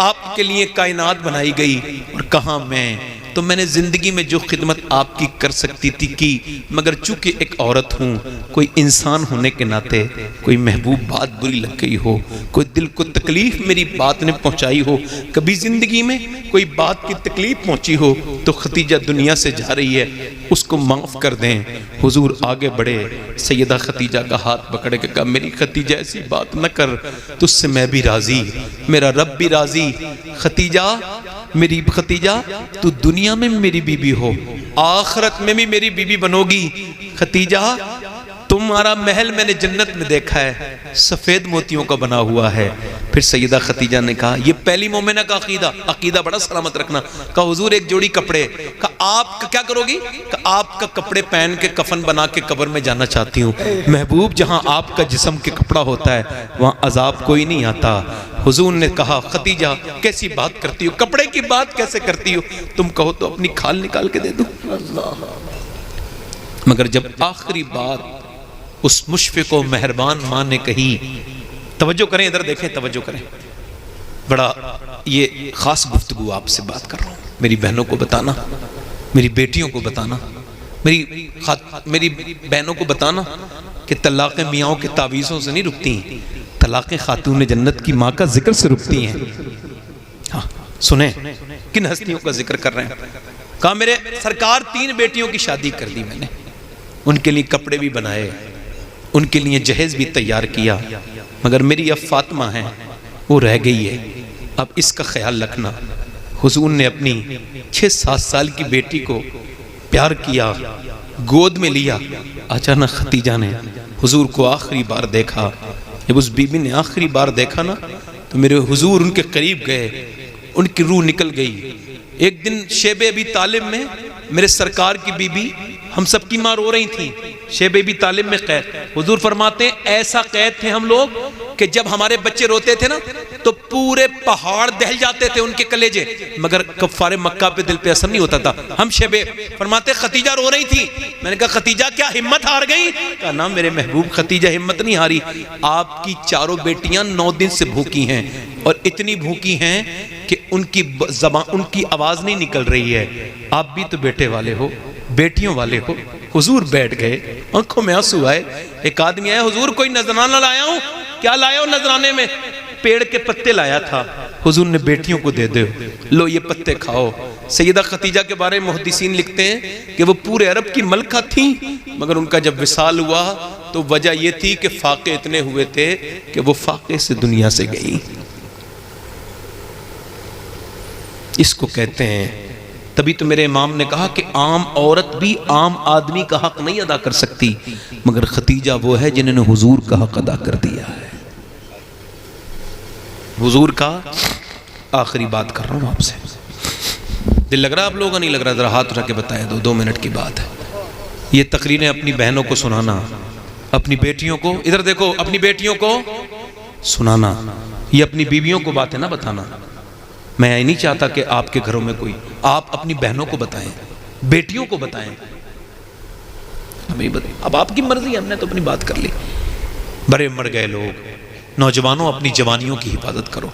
آپ کے لیے کائنات بنائی گئی، اور کہاں میں، تو میں نے زندگی میں جو خدمت آپ کی کر سکتی تھی کی، مگر چونکہ ایک عورت ہوں، کوئی انسان ہونے کے ناطے کوئی محبوب بات بری لگ گئی ہو، کوئی دل کو تکلیف میری بات نے پہنچائی ہو، کبھی زندگی میں کوئی بات کی تکلیف پہنچی ہو، تو خدیجہ دنیا سے جا رہی ہے، اس کو معاف کر دیں۔ حضور آگے بڑھے، سیدہ خدیجہ کا ہاتھ پکڑ کے کہا میری خدیجہ ایسی بات نہ کر، تجھ سے میں بھی راضی، میرا رب بھی راضی، خدیجہ میری خدیجہ تو دنیا میں میری بیوی ہو، آخرت میں بھی میری بیوی بنو گی۔ خدیجہ تمہارا محل میں نے جنت میں دیکھا ہے، سفید موتیوں کا بنا ہوا ہے۔ پھر سیدہ خدیجہ نے کہا، یہ پہلی مومنہ کا عقیدہ بڑا سلامت رکھنا، کہا حضور ایک جوڑی کپڑے، کہا آپ کا کیا کرو گی، کہا آپ کا کپڑے پہن کے کفن بنا کے قبر میں جانا چاہتی ہوں۔ محبوب جہاں آپ کا جسم کے کپڑا ہوتا ہے وہاں عذاب کوئی نہیں آتا۔ حضور نے کہا خدیجہ کیسی بات کرتی ہو، کپڑے کی بات کیسے کرتی ہو، تم کہو تو اپنی کھال نکال کے دے دوں۔ مگر جب آخری بات اس مشفق و مہربان ماں نے کہی، توجہ کریں ادھر دیکھیں، توجہ کریں، بڑا یہ خاص گفتگو آپ سے بات کر رہا ہوں، میری بہنوں کو بتانا، میری بیٹیوں کو بتانا، میری بہنوں کو بتانا کہ طلاق میاں کے تعویذوں سے نہیں رکتی، طلاق خاتون جنت کی ماں کا ذکر سے رکتی ہیں۔ ہاں سنیں کن ہستیوں کا ذکر کر رہے ہیں۔ کہا میرے سرکار 3 بیٹیوں کی شادی کر دی میں نے، ان کے لیے کپڑے بھی بنائے، ان کے لیے جہیز بھی تیار کیا، مگر میری اب فاطمہ ہے وہ رہ گئی ہے، اب اس کا خیال رکھنا۔ حضور نے اپنی 6-7 سال کی بیٹی کو پیار کیا، گود میں لیا۔ اچانک خدیجہ نے حضور کو آخری بار دیکھا، جب اس بی بی نے آخری بار دیکھا نا تو میرے حضور ان کے قریب گئے، ان کی روح نکل گئی۔ ایک دن شیب ابی طالب میں میرے سرکار کی بی بی ہم سب کی ماں رو رہی تھی، شیب ابی طالب میں قید، حضور فرماتے ہیں ایسا قید تھے ہم لوگ کہ جب ہمارے بچے روتے تھے نا تو پورے پہاڑ دہل جاتے تھے ان کے کلیجے، مگر کفار مکہ پہ دل پہ اثر نہیں ہوتا تھا۔ ہم شیب فرماتے خدیجہ رو رہی تھی، میں نے کہا خدیجہ کیا ہمت ہار گئی؟ کہا نا میرے محبوب خدیجہ ہمت نہیں ہاری، آپ کی 4 بیٹیاں 9 دن سے بھوکی ہیں، اور اتنی بھوکی ہیں کہ ان کی زبان، ان کی آواز نہیں نکل رہی ہے، آپ بھی تو بیٹے والے ہو، بیٹیوں والے ہو۔ حضور بیٹھ گئے، آنکھوں میں آنسو آئے۔ ایک آدمی آیا، حضور کوئی نذرانہ لایا ہوں؟ کیا لایا ہو نذرانے میں؟ پیڑ کے پتے لایا تھا۔ حضور نے بیٹیوں کو دے دے، لو یہ پتے کھاؤ۔ سیدہ خدیجہ کے بارے میں محدثین لکھتے ہیں کہ وہ پورے عرب کی ملکہ تھیں، مگر ان کا جب وصال ہوا تو وجہ یہ تھی کہ فاقے اتنے ہوئے تھے کہ وہ فاقے سے دنیا سے گئی۔ اس کو کہتے ہیں، تبھی تو میرے امام نے کہا کہ عام عورت بھی عام آدمی کا حق نہیں ادا کر سکتی، مگر خدیجہ وہ ہے جنہوں نے حضور کا حق ادا کر دیا ہے۔ حضور کا آخری بات کر رہا ہوں آپ سے، دل لگ رہا آپ لوگوں کا نہیں لگ رہا؟ ذرا ہاتھ اٹھا کے بتائیں، 2 منٹ کی بات ہے۔ یہ تقریریں اپنی بہنوں کو سنانا، اپنی بیٹیوں کو، ادھر دیکھو، اپنی بیٹیوں کو سنانا، یہ اپنی بیویوں کو باتیں نہ بتانا۔ میں یہ نہیں چاہتا کہ آپ کے گھروں میں کوئی، آپ اپنی بہنوں کو بتائیں، بیٹیوں کو بتائیں۔ اب آپ کی مرضی، ہم نے تو اپنی بات کر لی۔ بڑے مر گئے لوگ، نوجوانوں اپنی جوانیوں کی حفاظت کرو،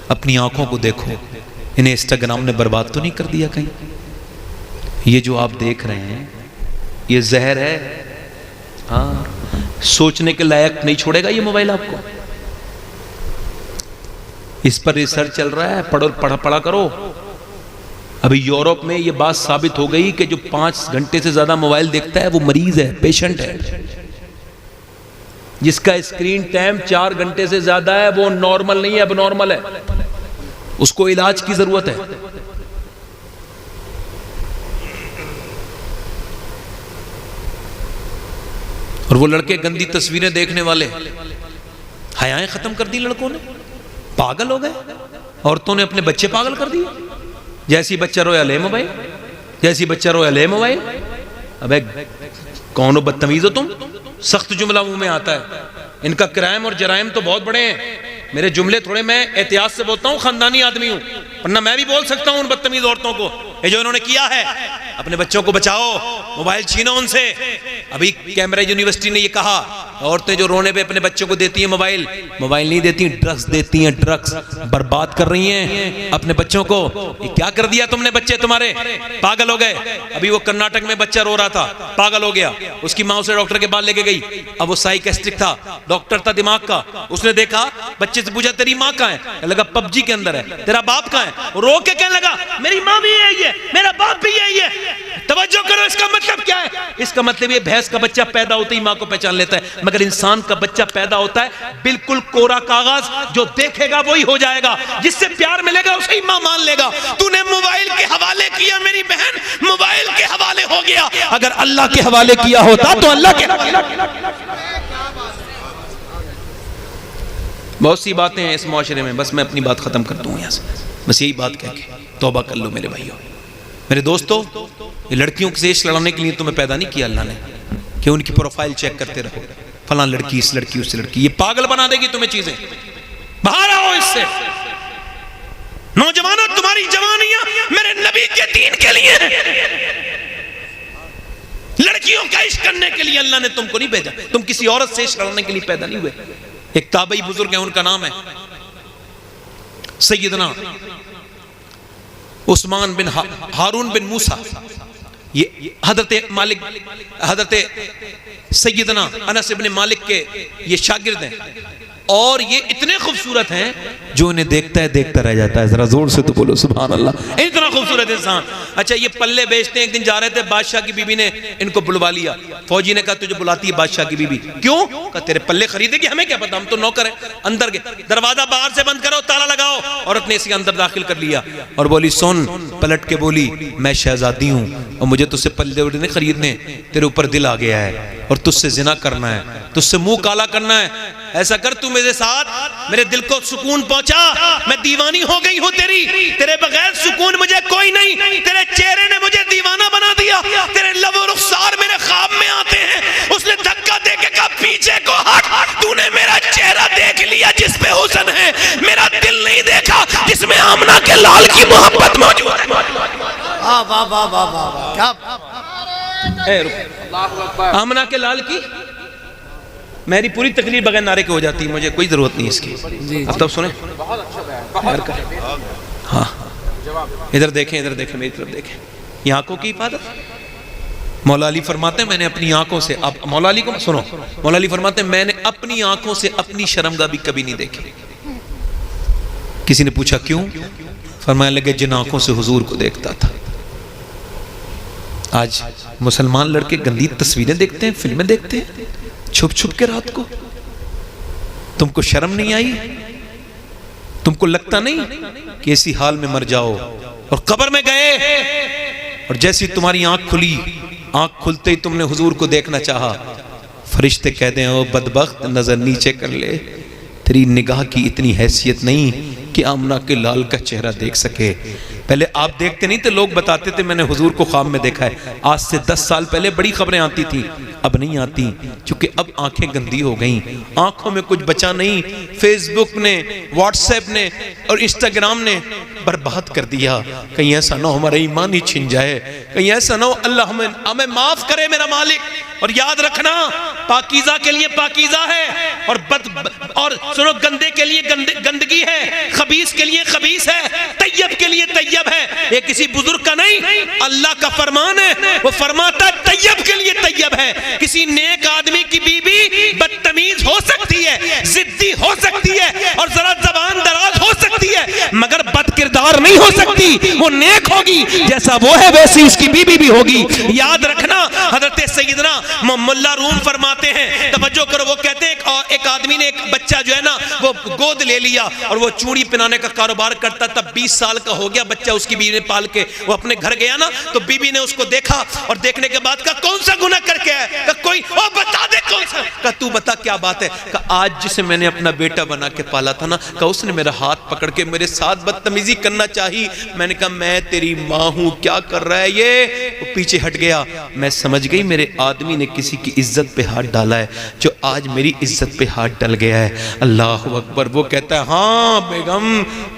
اپنی آنکھوں کو دیکھو، انہیں انسٹاگرام نے برباد تو نہیں کر دیا کہیں؟ یہ جو آپ دیکھ رہے ہیں یہ زہر ہے، ہاں سوچنے کے لائق نہیں چھوڑے گا یہ موبائل آپ کو۔ اس پر ریسرچ چل رہا ہے، پڑھا کرو۔ ابھی یورپ میں یہ بات ثابت ہو گئی کہ جو 5 گھنٹے سے زیادہ موبائل دیکھتا ہے وہ مریض ہے، پیشنٹ ہے۔ جس کا اسکرین ٹائم 4 گھنٹے سے زیادہ ہے وہ نارمل نہیں ہے، اب نارمل ہے، اس کو علاج کی ضرورت ہے۔ اور وہ لڑکے گندی تصویریں دیکھنے والے حیائیں ختم کر دی لڑکوں نے، پاگل ہو گئے. عورتوں نے اپنے بچے پاگل کر دیے. جیسی بچہ رویا لے موبائل، جیسی بچہ رویا لے موبائل. ابے کون ہو بدتمیز ہو تم؟ سخت جملہ منہ میں آتا ہے. ان کا کرائم اور جرائم تو بہت بڑے ہیں. میرے جملے تھوڑے میں احتیاط سے بولتا ہوں، خاندانی آدمی ہوں، ورنہ میں بھی بول سکتا ہوں ان بدتمیز عورتوں کو. یہ جو انہوں نے کیا ہے، اپنے بچوں کو بچاؤ، موبائل چھینو ان سے. ابھی کیمبرج یونیورسٹی نے یہ کہا عورتیں جو رونے پہ اپنے بچوں کو دیتی ہیں موبائل نہیں دیتی، ڈرگز دیتی ہیں. ڈرگز برباد کر رہی ہیں اپنے بچوں کو. یہ کیا کر دیا تم نے؟ بچے تمہارے پاگل ہو گئے. ابھی وہ کرناٹک میں بچہ رو رہا تھا، پاگل ہو گیا. اس کی ماں اسے ڈاکٹر کے پاس لے کے گئی. اب وہ سائیکسٹرک تھا، ڈاکٹر تھا دماغ کا. اس نے دیکھا بچے سے پوچھا تیری ماں کہاں ہے؟ کہنے لگا پب جی کے اندر ہے. تیرا باپ کہاں ہے؟ رو کے کہنے لگا میری ماں بھی یہی ہے، میرا باپ بھی یہی ہے. توجہ کرو، اس کا مطلب کیا ہے؟ اس کا مطلب یہ بھینس کا بچہ پیدا ہوتے ہی ماں کو پہچان لیتا ہے، مگر انسان کا بچہ پیدا ہوتا ہے بالکل کورا کاغذ، جو دیکھے گا وہی ہو جائے گا، جس سے پیار ملے گا اسے ہی ماں مان لے گا. تو نے موبائل کے حوالے کیا میری بہن، موبائل کے حوالے ہو گیا. اگر اللہ کے حوالے کیا ہوتا تو اللہ کے بہت سی باتیں ہیں اس معاشرے میں. بس میں اپنی بات ختم کرتا ہوں یہاں سے. بس یہی بات کہہ کے توبہ کر لو میرے بھائیوں. میرے دوستو، یہ لڑکیوں سے عشق لڑانے کے لیے تمہیں پیدا نہیں کیا اللہ نے کہ ان کی پروفائل چیک کرتے رہو، فلاں لڑکی اس لڑکی اس لڑکی. یہ پاگل بنا دے گی تمہیں چیزیں. باہر آؤ اس سے. نوجوانوں، تمہاری جوانیاں میرے نبی کے دین کے لیے ہیں. لڑکیوں کا عشق کرنے کے لیے اللہ نے تم کو نہیں بھیجا. تم کسی عورت سے عشق لڑانے کے لیے پیدا نہیں ہوئے. ایک تابعی بزرگ ہے، ان کا نام ہے سیدنا عثمان بن ہارون بن موسیٰ. یہ حضرت سیدنا انس بن مالک کے یہ شاگرد ہیں، اور یہ اتنے خوبصورت ہیں جو انہیں دیکھتا ہے دیکھتا رہ جاتا ہے. ذرا زور سے تو بولو سبحان اللہ. اتنا خوبصورت انسان. اچھا، یہ پلے بیچتے ہیں. ایک دن جا رہے تھے، بادشاہ کی بیوی نے ان کو بلوا لیا. فوجی نے کہا تجھے بلاتی ہے بادشاہ کی بیوی. کیوں؟ کہا تیرے پلے خریدے گی، ہمیں کیا پتا، ہم تو نوکر ہیں. اندر گئے، دروازہ باہر سے بند کرو، تالا لگاؤ. عورت نے اسے اندر داخل کر لیا اور بولی سن، پلٹ کے بولی میں شہزادی ہوں اور مجھے تجھ سے پلے نہیں خریدنے. تیرے اوپر دل آ گیا ہے اور تجھ سے زنا کرنا ہے، تجھ سے منہ کالا کرنا ہے. ایسا کر تو میرے ساتھ، میرے دل کو سکون پہنچا. میں دیوانی ہو گئی ہوں تیری، تیرے بغیر سکون مجھے کوئی نہیں. تیرے چہرے نے مجھے دیوانہ بنا دیا، تیرے لب و رخسار میرے خواب میں آتے ہیں. اس نے دھکا دے کے کہا پیچھے کو ہٹ. تو نے میرا چہرہ دیکھ لیا جس پہ حسن ہے، میرا دل نہیں دیکھا جس میں آمنہ کے لال کی محبت موجود ہے. واہ واہ واہ واہ واہ، کیا آمنہ کے لال کی. میری پوری تقریر بغیر نعرے کے ہو جاتی ہے، مجھے کوئی ضرورت نہیں اس کی. اب تب سنیں. ہاں، ادھر دیکھیں، ادھر دیکھیں، میری طرف دیکھیں. یہ آنکھوں کی حفاظت. مولا علی فرماتے ہیں میں نے اپنی آنکھوں سے، اب مولا علی کو سنو، مولا علی فرماتے ہیں میں نے اپنی آنکھوں سے اپنی شرمگاہ بھی کبھی نہیں دیکھی. کسی نے پوچھا کیوں؟ فرمانے لگے جن آنکھوں سے حضور کو دیکھتا تھا. آج مسلمان لڑکے گندی تصویریں دیکھتے ہیں، فلمیں دیکھتے ہیں چھپ چھپ کے رات کو. تم کو شرم نہیں آئی؟ تم کو لگتا نہیں کہ اسی حال میں مر جاؤ اور قبر میں گئے اور جیسی تمہاری آنکھ کھلی، آنکھ کھلتے ہی تم نے حضور کو دیکھنا چاہا، فرشتے کہتے ہیں او بدبخت نظر نیچے کر لے، تیری نگاہ کی اتنی حیثیت نہیں کہ آمنہ کے لال کا چہرہ دیکھ سکے. پہلے آپ دیکھتے نہیں تھے، لوگ بتاتے تھے میں نے حضور کو خواب میں دیکھا ہے. آج سے 10 سال پہلے بڑی خبریں آتی تھیں، اب نہیں آتی، چونکہ اب آنکھیں گندی ہو گئیں. آنکھوں میں کچھ بچا نہیں. فیس بک نے، واٹس ایپ نے اور انسٹاگرام نے برباد کر دیا. کہیں ایسا نہ ہو ہمارا ایمان ہی چھن جائے، کہیں ایسا نہ ہو اللہ ہمیں معاف کرے میرا مالک. اور یاد رکھنا، پاکیزہ کے لیے پاکیزہ ہے اور سنو گندے کے لیے گندگی ہے، خبیث کے لیے خبیث ہے، طیب کے لیے طیب ہے. یہ کسی بزرگ کا نہیں، اللہ کا فرمان ہے. وہ فرماتا ہے طیب کے لیے طیب ہے. کسی نیک آدمی کی بیوی بدتمیز ہو سکتی ہے، ضدی ہو سکتی ہے اور ذرا زبان دراز ہو سکتی ہے، مگر بد کردار نہیں ہو سکتی. وہ نیک ہوگی، جیسا وہ ہے ویسی اس کی بیوی بھی ہوگی. یاد رکھنا، حضرت سیدنا ملا روم فرماتے ہیں، توجہ کرو، وہ کہتے ہیں ایک آدمی نے ایک بچہ جو ہے نا وہ گود لے لیا اور وہ چوڑی پہنانے کا کاروبار کرتا تھا. 20 سال کا ہو گیا بچہ، اس کی بیوی نے پال کے وہ اپنے گھر گیا نا تو بیوی نے اس کو دیکھا اور دیکھنے کے بعد کہا کون سا گناہ کر کے ہے؟ کہا کوئی، او بتا دے کون کہا تو بتا کیا بات ہے؟ کہا آج جسے میں نے اپنا بیٹا بنا کے پالا تھا نا، کہا اس نے میرا ہاتھ پکڑ کے میرے ساتھ بدتمیزی کرنا چاہی، میں نے کہا میں تیری ماں ہوں، کیا کر رہا ہے یہ؟ وہ پیچھے ہٹ گیا، میں سمجھ گئی میرے آدمی نے کسی کی عزت پہ ہاتھ ڈالا ہے، جو آج میری عزت پہ ہاتھ ڈل گیا ہے۔ اللہ اکبر۔ وہ کہتا ہے ہاں بیگم،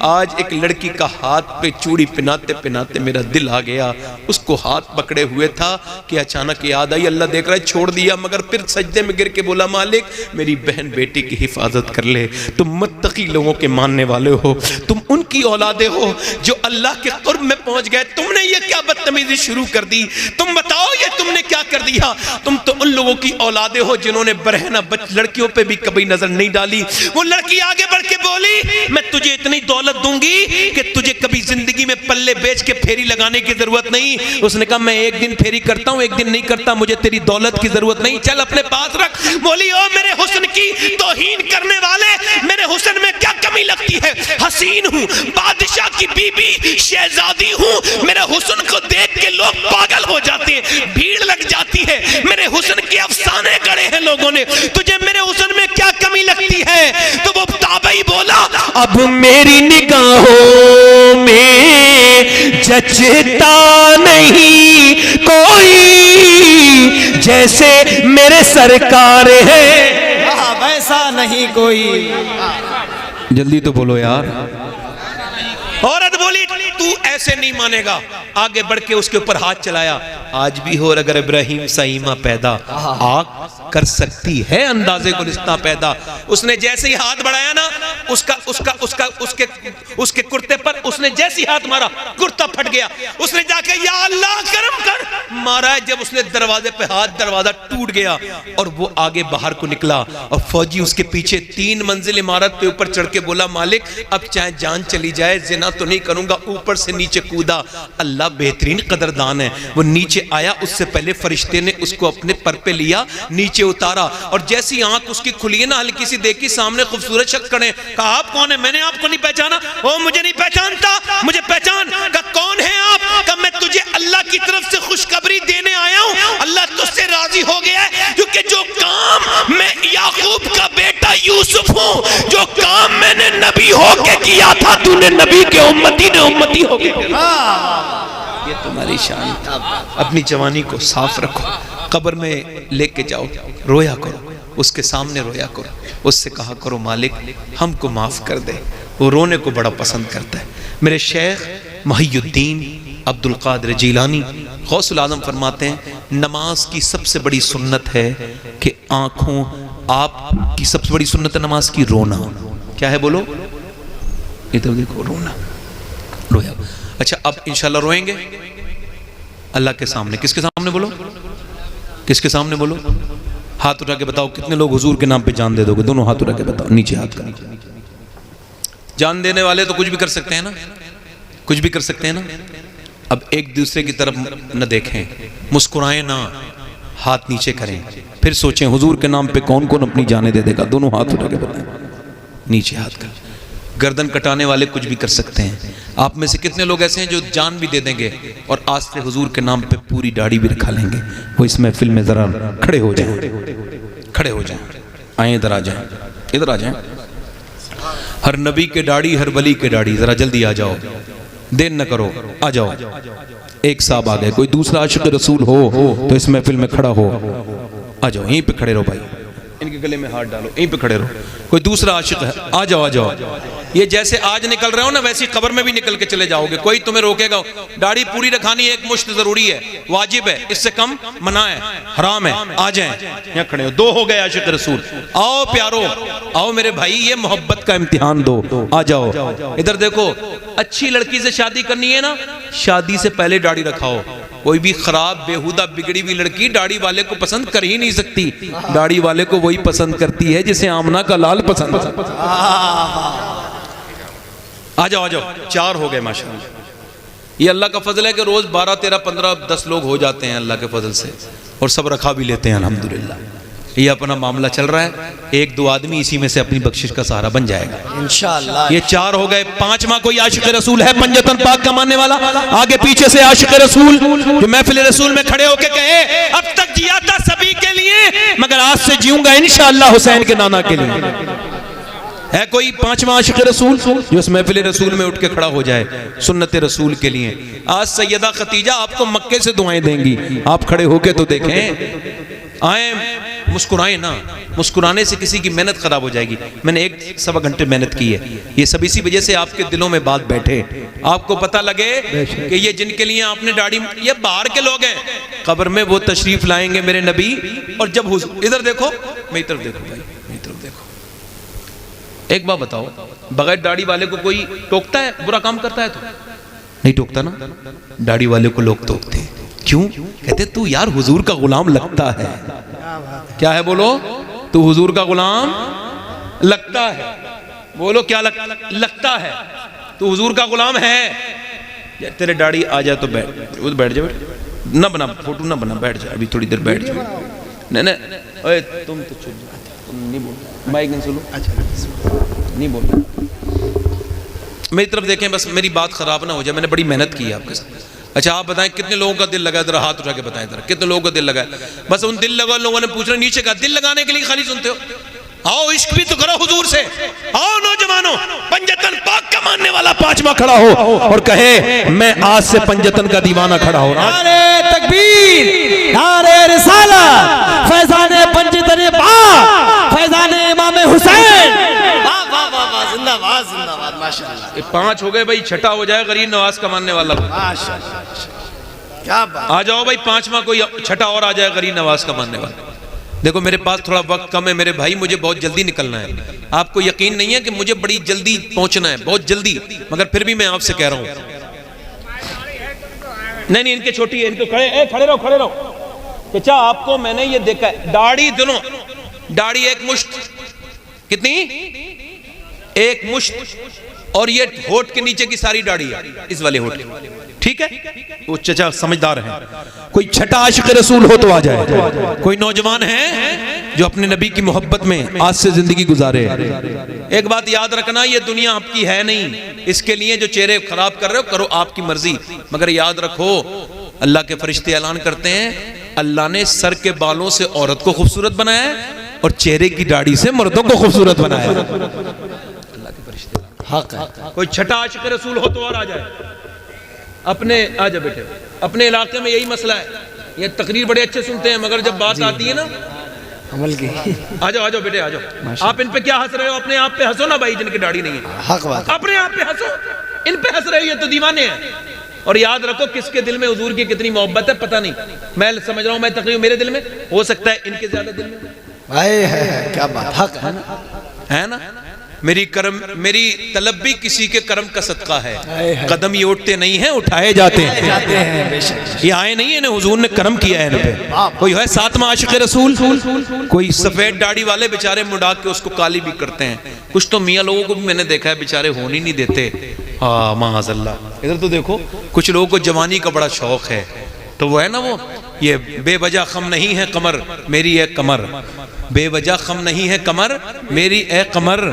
آج ایک لڑکی کا ہاتھ پہ چوڑی پہناتے پہناتے میرا دل آ گیا، اس کو ہاتھ پکڑے ہوئے تھا کہ اچانک یاد آئی، اللہ دیکھ رہا ہے، چھوڑ دیا، مگر پھر سجدے میں گر کے بولا مالک میری بہن بیٹی کی حفاظت کر لے، تم متقی لوگوں کے ماننے والے ہو، تم ان کی اولادیں ہو جو اللہ کے قرب میں پہنچ گئے، تم نے یہ کیا بدتمیزی شروع کر دی؟ تم بتاؤ یہ تم نے کیا کر دیا؟ تم تو ان لوگوں کی اولادیں ہو جنہوں نے برہنہ لڑکیوں پہ بھی کبھی نظر نہیں ڈالی۔ وہ لڑکی آگے بڑھ کے بولی میں تجھے اتنی دولت دوں گی کہ تجھے کبھی زندگی میں پلے بیچ کے پھیری لگانے کی ضرورت نہیں۔ اس نے کہا میں ایک دن پھیری کرتا ہوں، ایک دن نہیں کرتا، مجھے تیری دولت کی ضرورت نہیں، چل اپنے پاس رکھ۔ بولی او میرے حسن کی توہین کرنے والے، میرے حسن میں کیا کمی لگتی ہے؟ حسین ہوں، بادشاہ کی بی بی، شہزادی ہوں، میرے حسن کو دیکھ کے لوگ پاگل ہو جاتے ہیں، بھیڑ لگ جاتی ہے، میرے حسن کے افسانے گڑے ہیں لوگوں نے، تجھے میرے حسن میں کیا کمی لگتی ہے؟ تو وہ تابعی بولا اب میری نگاہوں میں جچتا نہیں کوئی، جیسے میرے سرکار ہے ویسا نہیں کوئی۔ جلدی تو بولو یار۔ عورت بولی تو ایسے نہیں مانے گا، آگے بڑھ کے اس کے اوپر ہاتھ چلایا، آج بھی ہو اگر ابراہیم سائمہ پیدا، آگ کر سکتی ہے اندازے گلستہ پیدا۔ اس نے جیسے ہی ہاتھ بڑھایا نا، اس کے کرتے پر اس نے جیسے ہی ہاتھ مارا، کرتا پھٹ گیا۔ اس نے جا کے یا اللہ کرم کر مارا ہے، جب اس نے دروازے پہ ہاتھ، دروازہ ٹوٹ گیا اور وہ آگے باہر کو نکلا، اور فوجی اس کے پیچھے 3 منزل عمارت پہ اوپر چڑھ کے بولا مالک اب چاہے جان چلی جائے زنا تو نہیں کروں گا۔ اوپر سے نیچے کودا، اللہ بہترین قدردان ہے، وہ نیچے آیا، اس سے پہلے فرشتے نے اس کو اپنے پر پہ لیا، نیچے اتارا، اور جیسی آنکھ اس کی کھلی ہے نا، ہلکی سی دیکھی سامنے خوبصورت شخص کھڑے، کہا آپ کون ہیں؟ میں نے آپ کو نہیں پہچانا۔ وہ مجھے نہیں پہچانتا، مجھے پہچان۔ کہا کون ہیں آپ؟ کہا میں تجھے اللہ کی طرف سے خوشخبری دینے آیا ہوں، اللہ تجھ سے راضی ہو گیا ہے، کیونکہ جو کام میں یعقوب کا بیٹا یوسف ہوں، جو کام میں نے نبی ہو کے کیا تھا، تو نے نبی کے امتی نے امتی ہو کے کیا۔ یہ تمہاری شان، اپنی جوانی کو صاف رکھو، قبر میں لے کے جاؤ، رویا کرو، اس کے سامنے رویا کرو، اس سے کہا کرو مالک ہم کو معاف کر دے۔ وہ رونے کو بڑا پسند کرتا ہے۔ میرے شیخ محی الدین عبد القادر جیلانی غوث العظم فرماتے ہیں نماز کی سب سے بڑی سنت ہے کہ آنکھوں، آپ کی سب سے بڑی سنت ہے نماز کی رونا۔ کیا ہے بولو؟ ادھر دیکھو، رونا، رویا۔ اچھا اب انشاءاللہ روئیں گے اللہ کے سامنے۔ کس کے سامنے بولو؟ کس کے سامنے بولو؟ ہاتھ اٹھا کے بتاؤ کتنے لوگ حضور کے نام پہ جان دے دو گے؟ دونوں ہاتھ اٹھا کے بتاؤ، نیچے ہاتھ کر۔ جان دینے والے تو کچھ بھی کر سکتے ہیں نا، کچھ بھی کر سکتے ہیں نا۔ اب ایک دوسرے کی طرف نہ دیکھیں، مسکرائیں نہ، ہاتھ نیچے کریں، پھر سوچیں حضور کے نام پہ کون کون اپنی جانیں دے دے گا۔ دونوں ہاتھ اٹھا کے بتائیں، نیچے ہاتھ کر۔ گردن کٹانے والے کچھ بھی کر سکتے ہیں۔ آپ میں سے کتنے لوگ ایسے ہیں جو جان بھی دے دیں گے اور آج سے حضور کے نام پہ پوری داڑھی بھی رکھا لیں گے؟ وہ اس محفل میں ذرا کھڑے ہو جائیں، کھڑے ہو جائیں، آئیں ادھر آ جائیں، ادھر آ جائیں۔ ہر نبی کے داڑھی، ہر ولی کے داڑھی، ذرا جلدی آ جاؤ، دیر نہ کرو، آ جاؤ۔ ایک صاحب آ گئے، کوئی دوسرا عاشق رسول ہو تو اس محفل میں کھڑا ہو، آ جاؤ، یہیں پہ کھڑے رہو بھائی، ان کے گلے میں ہاتھ ڈالو، یہیں پہ کھڑے رہو۔ کوئی دوسرا عاشق ہے، آ جاؤ، آ جاؤ۔ یہ جیسے آج نکل رہے ہو نا ویسی قبر میں بھی نکل کے چلے جاؤ گے، کوئی تمہیں روکے گا؟ داڑھی پوری رکھانی ایک مشت ضروری ہے، واجب ہے، اس سے کم منع ہے، حرام ہے۔ آ جائیں، یہاں کھڑے ہو، 2 ہو گئے عاشق رسول۔ آؤ پیارو، آؤ میرے بھائی، یہ محبت کا امتحان دو، آ جاؤ۔ ادھر دیکھو، اچھی لڑکی سے شادی کرنی ہے نا، شادی سے پہلے داڑھی رکھاؤ۔ کوئی بھی خراب بےہودہ بگڑی ہوئی لڑکی داڑھی والے کو پسند کر ہی نہیں سکتی، داڑھی والے کو وہی پسند کرتی ہے جسے آمنہ کا لال پسند۔ آ جاؤ، آ جاؤ، 4 ہو گئے ماشاءاللہ۔ یہ اللہ کا فضل ہے کہ روز 12 13 15 10 لوگ ہو جاتے ہیں اللہ کے فضل سے، اور سب رکھا بھی لیتے ہیں الحمدللہ۔ یہ اپنا معاملہ چل رہا ہے، 1-2 آدمی اسی میں سے اپنی بخشش کا سہارا بن جائے گا انشاءاللہ۔ یہ 4 ہو گئے۔ 5واں کوئی عاشق رسول ہے پنجتن پاک کا ماننے والا؟ آگے پیچھے سے عاشق رسول جو محفل رسول میں کھڑے ہو کے کہے اب تک جیا تھا سبھی کے لیے مگر آج سے جیوں گا انشاءاللہ حسین کے نانا کے لیے. ہے کوئی پانچواں عاشق رسول جو اس محفل رسول میں اٹھ کے کھڑا ہو جائے سنت رسول کے لیے؟ آج سیدہ خدیجہ آپ کو مکے سے دعائیں دیں گی, آپ کھڑے ہو کے تو دیکھیں, آئیں مسکرائیں نا. مسکرانے سے کسی کی محنت خراب ہو جائے گی. میں نے 1.25 گھنٹے محنت کی ہے, یہ سب اسی وجہ سے آپ کے دلوں میں بات بیٹھے, آپ کو پتہ لگے کہ یہ جن کے لیے آپ نے داڑھی, یہ باہر کے لوگ ہیں, قبر میں وہ تشریف لائیں گے میرے نبی. اور جب ادھر دیکھو, میری طرف دیکھو بھائی, میری طرف دیکھو. ایک بات بتاؤ, بغیر داڑھی والے کو کوئی ٹوکتا ہے, برا کام کرتا ہے تو نہیں ٹوکتا نا؟ داڑھی والے کو لوگ ٹوکتے ہیں. کیوں؟ کہتے تو یار حضور کا غلام لگتا ہے. کیا ہے بولو؟ تو حضور کا غلام لگتا ہے. بولو کیا لگتا ہے؟ تو حضور کا غلام ہے. تیرے داڑھی آ جائے تو بیٹھ جا, نہ بنا فوٹو, نہ بنا, بیٹھ جا ابھی تھوڑی دیر بیٹھ جا. نہیں اوے تم تو چھپ جا, تم نہیں بولنا, مائک نہیں سنو, نہیں بولنا. میری طرف دیکھیں, بس میری بات خراب نہ ہو جائے, میں نے بڑی محنت کی ہے آپ کے ساتھ. اچھا آپ بتائیں کتنے لوگوں کا دل لگا ہے, ذرا ہاتھ اٹھا کے بتائیں ذرا کتنے لوگوں کا دل لگا ہے. بس ان دل لگا لوگوں نے پوچھ رہے نیچے کا دل لگانے کے لیے خالی سنتے ہو. آؤ عشق بھی تو کرو حضور سے. آؤ نوجوانوں, پنجتن پاک کا ماننے والا پانچواں کھڑا ہو اور کہے میں آج سے پنجتن کا دیوانہ کھڑا ہو رہا. نعرہ تکبیر, نعرہ رسالت, فیضان پنجتن پاک, فیضان امام حسین. زندہ باد, زندہ باد, ماشاءاللہ. 5 ہو گئے بھائی, چھٹا ہو جائے غریب نواز کا ماننے والا. کیا بات. آ جاؤ بھائی, 5واں کوئی چھٹا اور آ جائے غریب نواز کا ماننے والا. دیکھو میرے پاس تھوڑا وقت کم ہے میرے بھائی, مجھے بہت جلدی نکلنا ہے. آپ کو یقین نہیں ہے کہ مجھے بڑی جلدی پہنچنا ہے, بہت جلدی, مگر پھر بھی میں آپ سے کہہ رہا ہوں. نہیں ان کے چھوٹی ہے, ان کو کھڑے رہو. چچا آپ کو میں نے یہ دیکھا ہے, داڑھی دونوں, داڑھی ایک مشت, کتنی؟ ایک مشت, اور یہ ہوٹ کے نیچے کی ساری داڑھی ہے, اس والے ہوٹ, ٹھیک ہے. وہ چچا سمجھدار ہیں. کوئی چھٹا عاشق رسول ہو تو آ جائے. کوئی نوجوان ہے جو اپنے نبی کی محبت میں آج سے زندگی گزارے. ایک بات یاد رکھنا, یہ دنیا آپ کی ہے نہیں, اس کے لیے جو چہرے خراب کر رہے ہو کرو آپ کی مرضی, مگر یاد رکھو اللہ کے فرشتے اعلان کرتے ہیں اللہ نے سر کے بالوں سے عورت کو خوبصورت بنایا ہے اور چہرے کی داڑھی سے مردوں کو خوبصورت بنایا ہے. اللہ کے فرشتے حق ہے. کوئی چھٹا عاشق رسول ہو تو اور آ جائے. اپنے آ جا بیٹے, اپنے علاقے میں یہی مسئلہ ہے, یہ تقریر بڑے اچھے سنتے ہیں مگر جب بات آتی ہے نا عمل کی. آ جاؤ بیٹے, آ جاؤ. آپ ان پہ کیا ہنس رہے ہو؟ اپنے آپ پہ ہنسو نا بھائی, جن کی داڑھی نہیں ہے. حق بات. اپنے آپ پہ ہنسو, ان پہ ہنس رہے ہو, یہ تو دیوانے ہیں. اور یاد رکھو کس کے دل میں حضور کی کتنی محبت ہے پتہ نہیں. میں سمجھ رہا ہوں میں تقریر میرے دل میں, ہو سکتا ہے ان کے زیادہ دل میں. بھائی ہے, کیا بات. حق ہے نا. میری طلب بھی کسی کے کرم کا صدقہ ہے. قدم یہ اٹھتے نہیں ہیں, اٹھائے جاتے ہیں. یہ آئے نہیں, انہیں حضور نے کرم کیا ہے ان پہ. کوئی ہے 7واں عاشق رسول, کوئی سفید داڑھی والے بیچارے مڈا کے اس کو کالی بھی کرتے ہیں. کچھ تو میاں لوگوں کو بھی میں نے دیکھا ہے بیچارے ہونے نہیں دیتے. معاذ اللہ. ادھر تو دیکھو, کچھ لوگوں کو جوانی کا بڑا شوق ہے, تو وہ ہے نا وہ یہ بے وجہ خم نہیں ہے کمر میری اے کمر, بے وجہ خم نہیں ہے کمر میری اے کمر,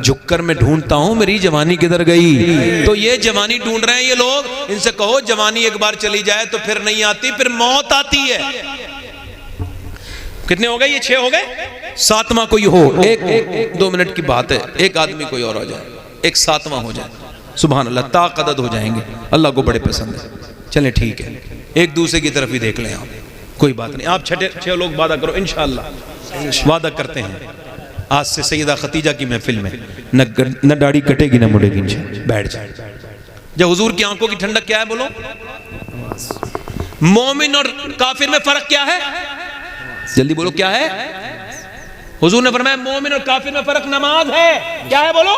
جھک کر میں ڈھونڈتا ہوں میری جوانی کدھر گئی. تو یہ جوانی ڈھونڈ رہے ہیں یہ لوگ, ان سے کہو جوانی ایک بار چلی جائے تو پھر نہیں آتی, پھر موت آتی ہے. کتنے ہو گئے؟ یہ 6 ہو گئے. 7واں کوئی ہو, ایک 2 منٹ کی بات ہے, ایک آدمی کوئی اور ہو جائے, ایک 7واں ہو جائے. سبحان اللہ, تاقدد ہو جائیں گے, اللہ کو بڑے پسند ہے. چلیں ٹھیک ہے, ایک دوسرے کی طرف ہی دیکھ لیں آپ, کوئی بات نہیں. آپ 6 لوگ وعدہ کرو انشاءاللہ, وعدہ کرتے ہیں آج سے سیدہ خدیجہ کی محفل میں نہ داڑھی کٹے گی نہ مڑے گی انشاءاللہ. بیٹھ جائے. جب حضور کی آنکھوں کی ٹھنڈک کیا ہے بولو؟ مومن اور کافر میں فرق کیا ہے؟ جلدی بولو کیا ہے؟ حضور نے فرمایا مومن اور کافر میں فرق نماز ہے. کیا ہے بولو؟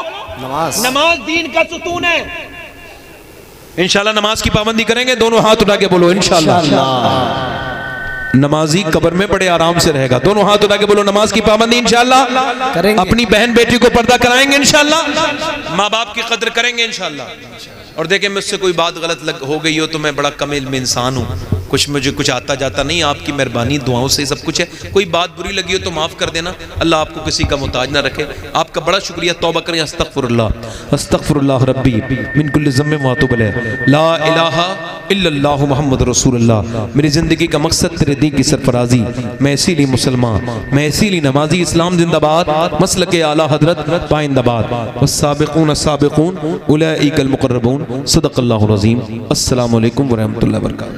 نماز دین کا ستون ہے. انشاءاللہ نماز کی پابندی کریں گے. دونوں ہاتھ اٹھا کے بولو انشاءاللہ. نمازی قبر میں بڑے آرام سے رہے گا. دونوں ہاتھ اٹھا کے بولو نماز کی پابندی انشاءاللہ کریں گے. اپنی بہن بیٹی کو پردہ کرائیں گے انشاءاللہ. ماں باپ کی قدر کریں گے انشاءاللہ. اور دیکھیں مجھ سے کوئی بات غلط ہو گئی ہو تو میں بڑا کم علم انسان ہوں, کچھ مجھے کچھ آتا جاتا نہیں، آپ کی مہربانی دعاؤں سے سب کچھ ہے. کوئی بات بری لگی ہو تو معاف کر دینا. اللہ آپ کو کسی کا محتاج نہ رکھے. آپ کا بڑا شکریہ. توبہ کریں. استغفر اللہ ربی من کل ذنب و اتوب الیہ. لا الہ الا اللہ محمد رسول اللہ. میری زندگی کا مقصد تیرے دین کی سرفرازی. میں اسی لیے مسلمان، میں اسی لیے نمازی. اسلام زندہ باد. مسلک اعلی حضرت پائندہ باد. والسابقون السابقون اولئک المقربون. صدق اللہ العظیم. السلام علیکم ورحمۃ اللہ وبرکاتہ.